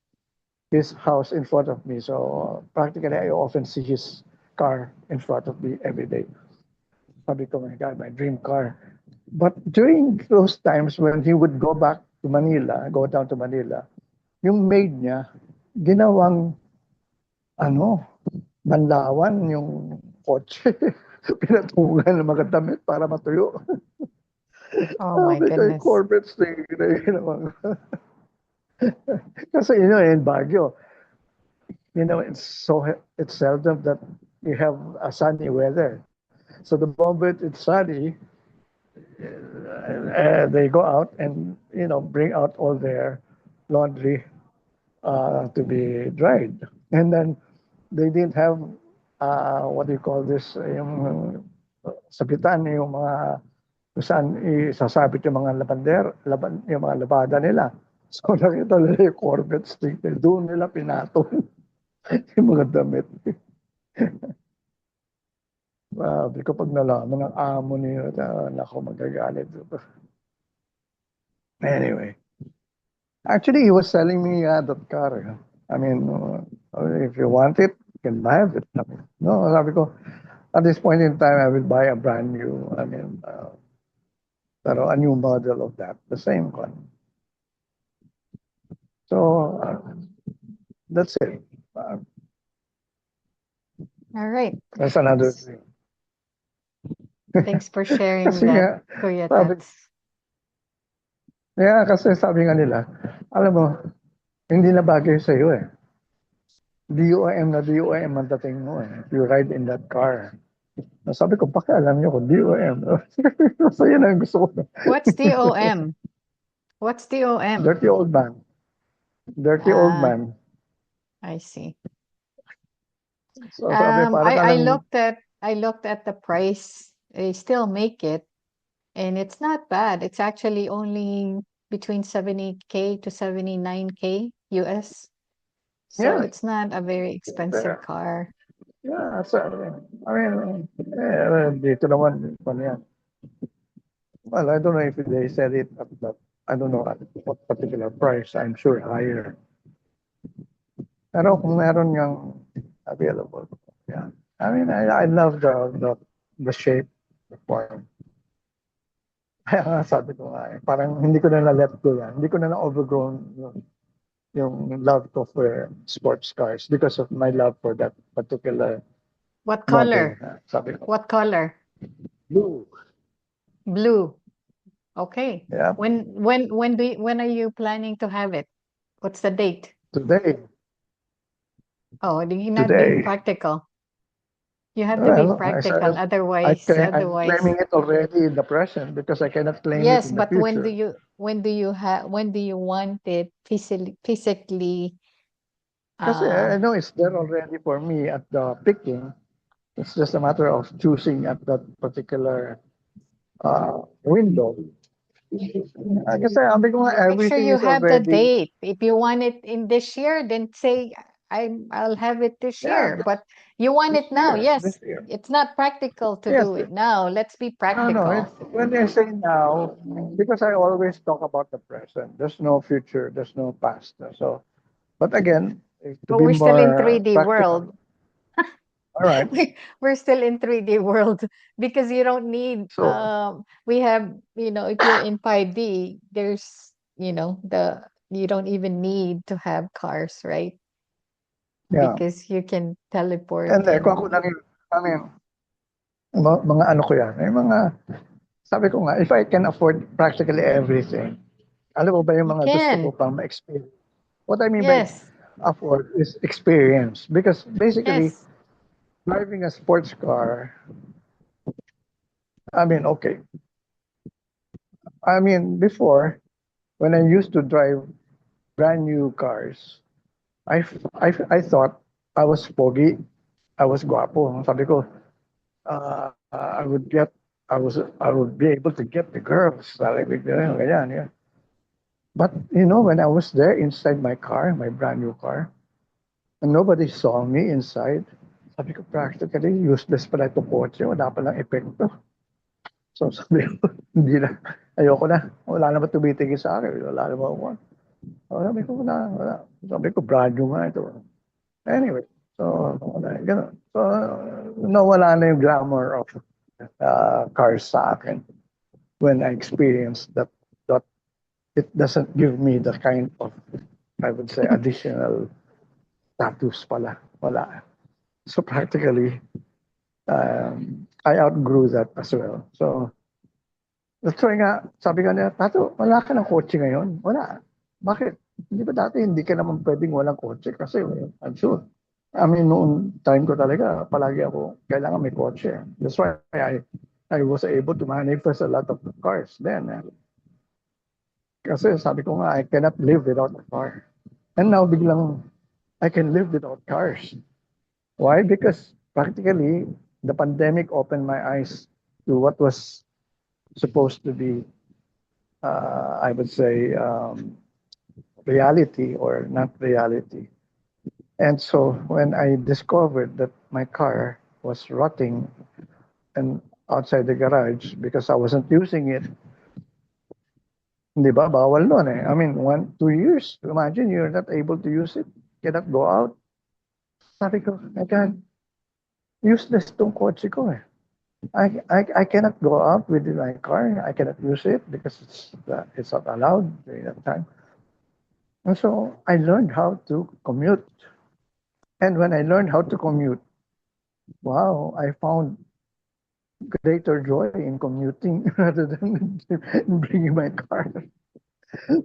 house in front of me. So practically, I often see his car in front of me every day. Sabi ko, my God, my dream car. But during those times when he would go back to Manila, go down to Manila, yung maid niya, ginawang ano, banlawan yung kotse. Pinatungan ng mga damit para matuyo. Oh my Sabi kay goodness. Corbett Stingray naman. Kasi in Baguio, it's seldom that you have a sunny weather. So the moment it's sunny, they go out and bring out all their laundry to be dried, and then they didn't have what do you call this, yung sapitan, yung mga kung saan isasabit yung mga yung mga labada nila. So nakita nila yung Corvette sticker, doon nila pinatong yung mga damit. Sabi ko pag nalaman ng amo niyo, nako magagalit. Anyway, actually he was selling me that car. I mean, if you want it, you can buy it. No, sabi ko, at this point in time, I will buy a brand new, pero a new model of that, the same one. So, that's it. Uh, All right. that's another thing. Thanks for sharing Kasi that, nga, Kuya sabi, Tats. kasi sabi nga nila, alam mo, hindi na bagay sa iyo eh. DOM na DOM ang dating mo eh. If you ride in that car. Sabi ko, pakialam niyo kung DOM. So yun ang gusto ko. What's DOM? What's DOM? Dirty old man. Dirty old Ah, man. I see. So sabi, para ka I lang, looked at the price. They still make it, and it's not bad. It's actually only between 70K to 79K US. So yeah. it's not a very expensive car. Yeah, so, I mean, dito naman, ano yan. Well, I don't know if they said it at that, I don't know at what particular price, I'm sure higher. Pero kung meron yung available, yeah. I mean, I love the shape, the form. Kaya nga sabi ko nga, parang hindi ko na let go yan. Hindi ko na overgrown yung love ko for sports cars because of my love for that particular What model. color? Sabi ko, What color? blue. Blue. Okay. Yeah, When are you planning to have it? What's the date? today, Oh, you're not being today. practical. You have to be Well, practical. I'm Otherwise, claiming it already in the present because I cannot claim it yes, in the but future. when do you want it physically Kasi uh I know it's there already for me at the picking. It's just a matter of choosing at that particular window. Kasi sabi ko nga, make sure everything you is have the already, date. If you want it in this year, then say I'll have it this yeah, year. But you want it now. this Yes. year. It's not practical to Yes, do it now. Let's be no, no. practical. When I say now, because I always talk about the present. There's no future. There's no past. So, but again, to But be we're still in more 3D practical, world. all right. We're still in 3D world because you don't need So, we have, if you're in 5D, there's, the you don't even need to have cars, right? yeah. Because you can teleport And kung and ako lang yung, I mean, mga ano ko yan, may mga, sabi ko nga, if I can afford practically everything, alam mo ba yung you mga gusto ko can. pang ma-experience? What I mean by Yes. afford is experience. Because basically, Yes. driving a sports car, I mean, okay. I mean, before, when I used to drive brand new cars, I thought I was pogi, I was guapo. Sabi ko, I would be able to get the girls. Like, ganyan, yeah. But when I was there inside my car, my brand new car, and nobody saw me inside, sabi ko practically useless pala itong kotse, wala palang epekto. So sabi ko, hindi na, ayoko na. Wala naman tumitingin sa akin. Wala naman ako. Sabi ko, wala. Sabi ko, brand new nga ito. Anyway, so, wala, ganun. So, nawala na yung glamour of cars sa akin when I experienced that it doesn't give me the kind of, I would say, additional status pala. Wala. So practically, I outgrew that as well. So, that's why nga, sabi nga niya, Tato, wala ka ng kotse ngayon? Wala. Bakit? Hindi ba dati hindi ka naman pwedeng walang kotse? Kasi, I'm sure. I mean, noong time ko talaga, palagi ako, kailangan may kotse. That's why I was able to manifest a lot of cars then. Kasi sabi ko nga, I cannot live without a car. And now, biglang, I can live without cars. Why? Because practically, the pandemic opened my eyes to what was supposed to be, I would say, reality or not reality. And so when I discovered that my car was rotting and outside the garage because I wasn't using it, di ba, bawal nun eh. I mean, 1, 2 years, imagine you're not able to use it, cannot go out. Sabi ko, my God, useless tong kotse ko eh. I cannot go out with my car. I cannot use it because it's not allowed during that time. And so I learned how to commute. And when I learned how to commute, wow, I found greater joy in commuting rather than in bringing my car.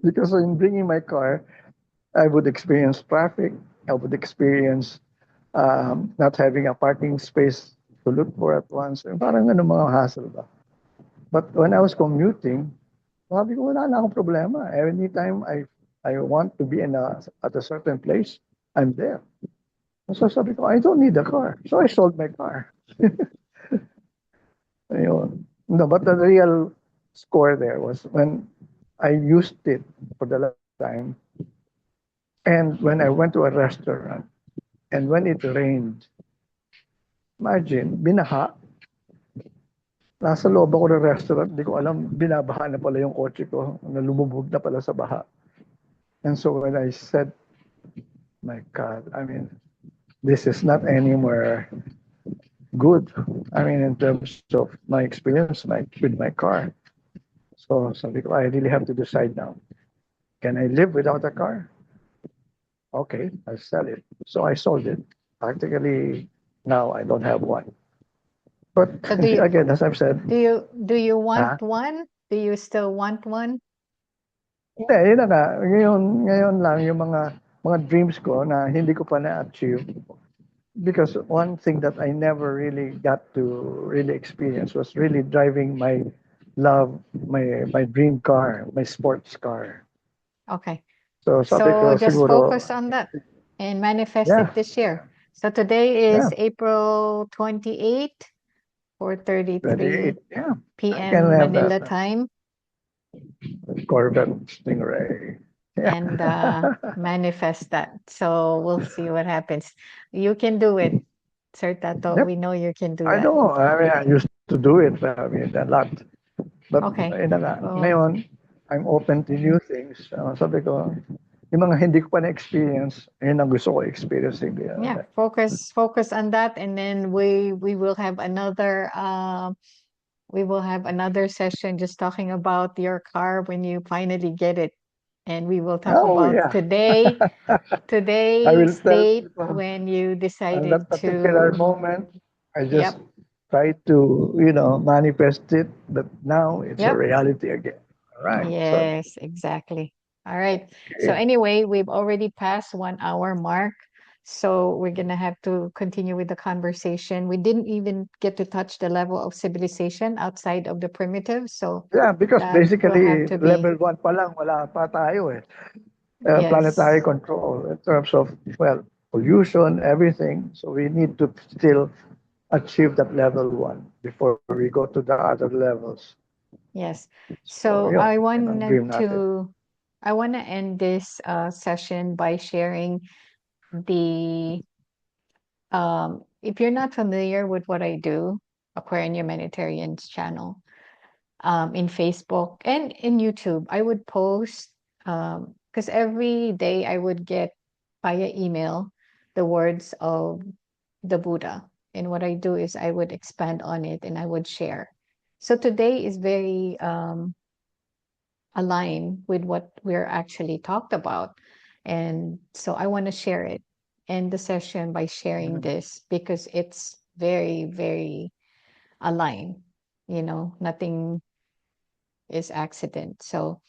Because in bringing my car, I would experience traffic. I would experience not having a parking space to look for at once. Parang ano mga hassle ba. But when I was commuting, sabi ko, wala na akong problema. Anytime I want to be at a certain place, I'm there. So sabi ko, I don't need a car. So I sold my car. Ayun. No, but the real score there was when I used it for the last time, and when I went to a restaurant, and when it rained, imagine, binaha. Nasa loob ako ng restaurant, di ko alam, binabaha na pala yung kotse ko, na lumubog na pala sa baha. And so when I said, my God, I mean, this is not anymore good. I mean, in terms of my experience with my car. So sabi ko, I really have to decide now. Can I live without a car? Okay, I'll sell it. So I sold it. Practically, now I don't have one. But So again, as I've said, do you want ha? one? Do you still want one? Hindi, yun na nga. Ngayon lang yung mga dreams ko na hindi ko pa na-achieve. Because one thing that I never really got to really experience was really driving my love, my dream car, my sports car. Okay. So sabi So ko just siguro, focus on that and manifest yeah, it this year. So today yeah, is April 28th, 4:33 28, yeah. I can p.m. have that Manila time, Corvette Stingray. Yeah. and manifest that. So we'll see what happens. You can do it, Sir Tato. Yep. We know you can do I that. know. I mean, I used to do it. I mean, a lot. But Okay. ayun na nga. Well, Ngayon, I'm open to new things. Sabi ko, yung mga hindi ko pa na-experience, yun ang gusto ko experiencing. yeah, focus on that, and then we will have another session just talking about your car when you finally get it, and we will talk Oh, about yeah. I will today's tell date people when you on decided that particular to. moment, I just Yep, try to, manifest it, but now it's a yep. reality again. All right. So, Yes, exactly. All right. So okay. anyway, we've already passed 1 hour mark. So we're gonna have to continue with the conversation. We didn't even get to touch the level of civilization outside of the primitive. So Yeah, because that will have basically to be, level 1 pa lang, wala pa tayo eh. Planetary yes, control in terms of, well, pollution, everything. So we need to still achieve that level 1 before we go to the other levels. yes. So So yun ang dream natin. I want to end this session by sharing the if you're not familiar with what I do, Aquarian Humanitarians channel, in Facebook and in YouTube, I would post because every day I would get via email the words of the Buddha. And what I do is I would expand on it and I would share. So today is very aligned with what we're actually talked about. And so I want to share it, end the session by sharing Mm. this because it's very, very aligned. Nothing is accident. So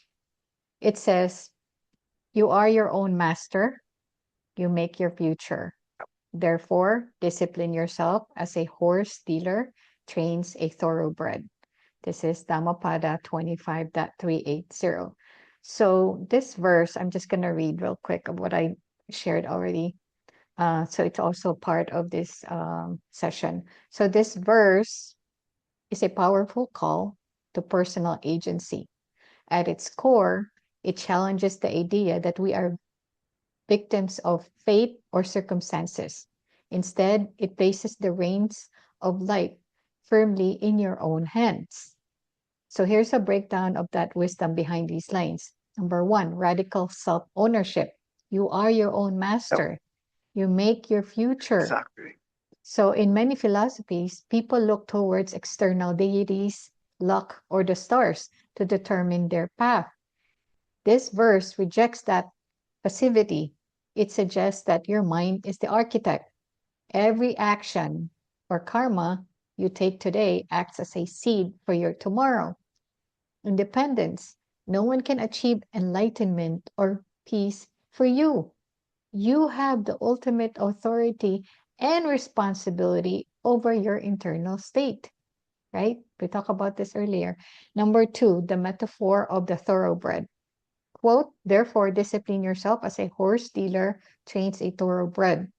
it says, you are your own master, you make your future. Therefore, discipline yourself as a horse dealer trains a thoroughbred. This is Dhammapada 25.380. So this verse, I'm just going to read real quick of what I shared already. So it's also part of this session. So this verse is a powerful call. to personal agency. At its core, it challenges the idea that we are victims of fate or circumstances. Instead, it places the reins of life firmly in your own hands. So here's a breakdown of that wisdom behind these lines. Number one, radical self ownership. You are your own Yep, master, you make your future. exactly. So, in many philosophies, people look towards external deities, luck, or the stars to determine their path. This verse rejects that passivity. It suggests that your mind is the architect. Every action or karma you take today acts as a seed for your tomorrow. Independence. No one can achieve enlightenment or peace for you. You have the ultimate authority and responsibility over your internal state, right? We talked about this earlier. Number two, the metaphor of the thoroughbred. Quote, therefore, discipline yourself as a horse dealer trains a thoroughbred.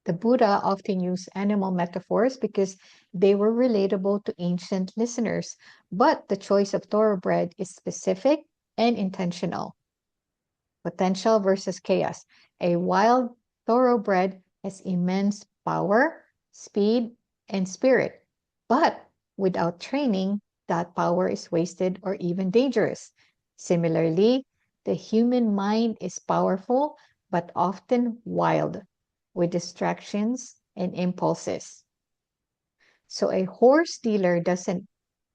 The Buddha often used animal metaphors because they were relatable to ancient listeners, but the choice of thoroughbred is specific and intentional. Potential versus chaos. A wild thoroughbred has immense power, speed, and spirit, but without training, that power is wasted or even dangerous. Similarly, the human mind is powerful but often wild, with distractions and impulses. So a horse dealer doesn't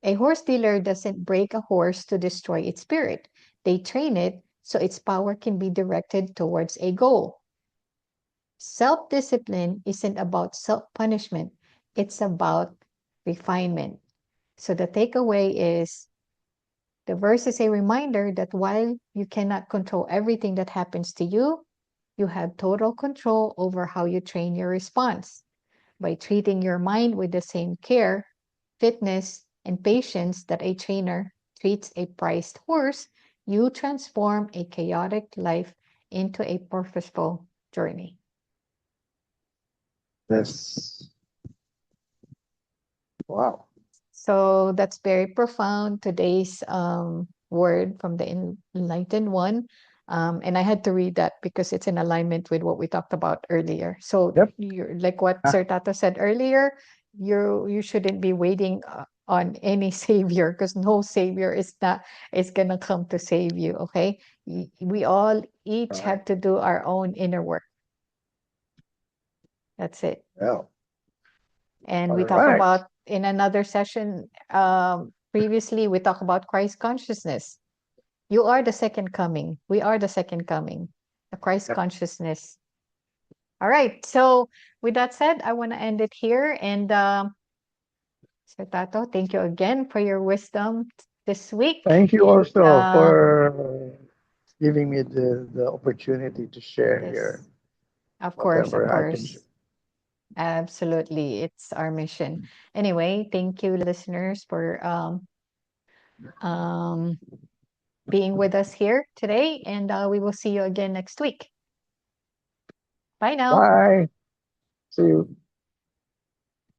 break a horse to destroy its spirit. They train it so its power can be directed towards a goal. Self-discipline isn't about self-punishment, it's about refinement. So the takeaway is the verse is a reminder that while you cannot control everything that happens to you, you have total control over how you train your response. By treating your mind with the same care, fitness, and patience that a trainer treats a prized horse, you transform a chaotic life into a purposeful journey. Yes. Wow. So that's very profound. Today's word from the Enlightened One. And I had to read that because it's in alignment with what we talked about earlier. So Yep. you're like what Ah, Sir Tato said earlier, you shouldn't be waiting on any savior because no savior is gonna come to save you. Okay, we all each right. have to do our own inner work. That's it. Well, And all we talk right. about in another session previously, we talk about Christ consciousness. You are the second coming. We are the second coming, the Christ Yep. consciousness. All right. So, with that said, I want to end it here. And Sir Tato, thank you again for your wisdom this week. Thank you also Uh, for giving me the opportunity to share here yes, of course, of whatever I can share. course. Absolutely. It's our mission. Anyway, thank you, listeners, for um, being with us here today, and we will see you again next week. Bye now. Bye. See you.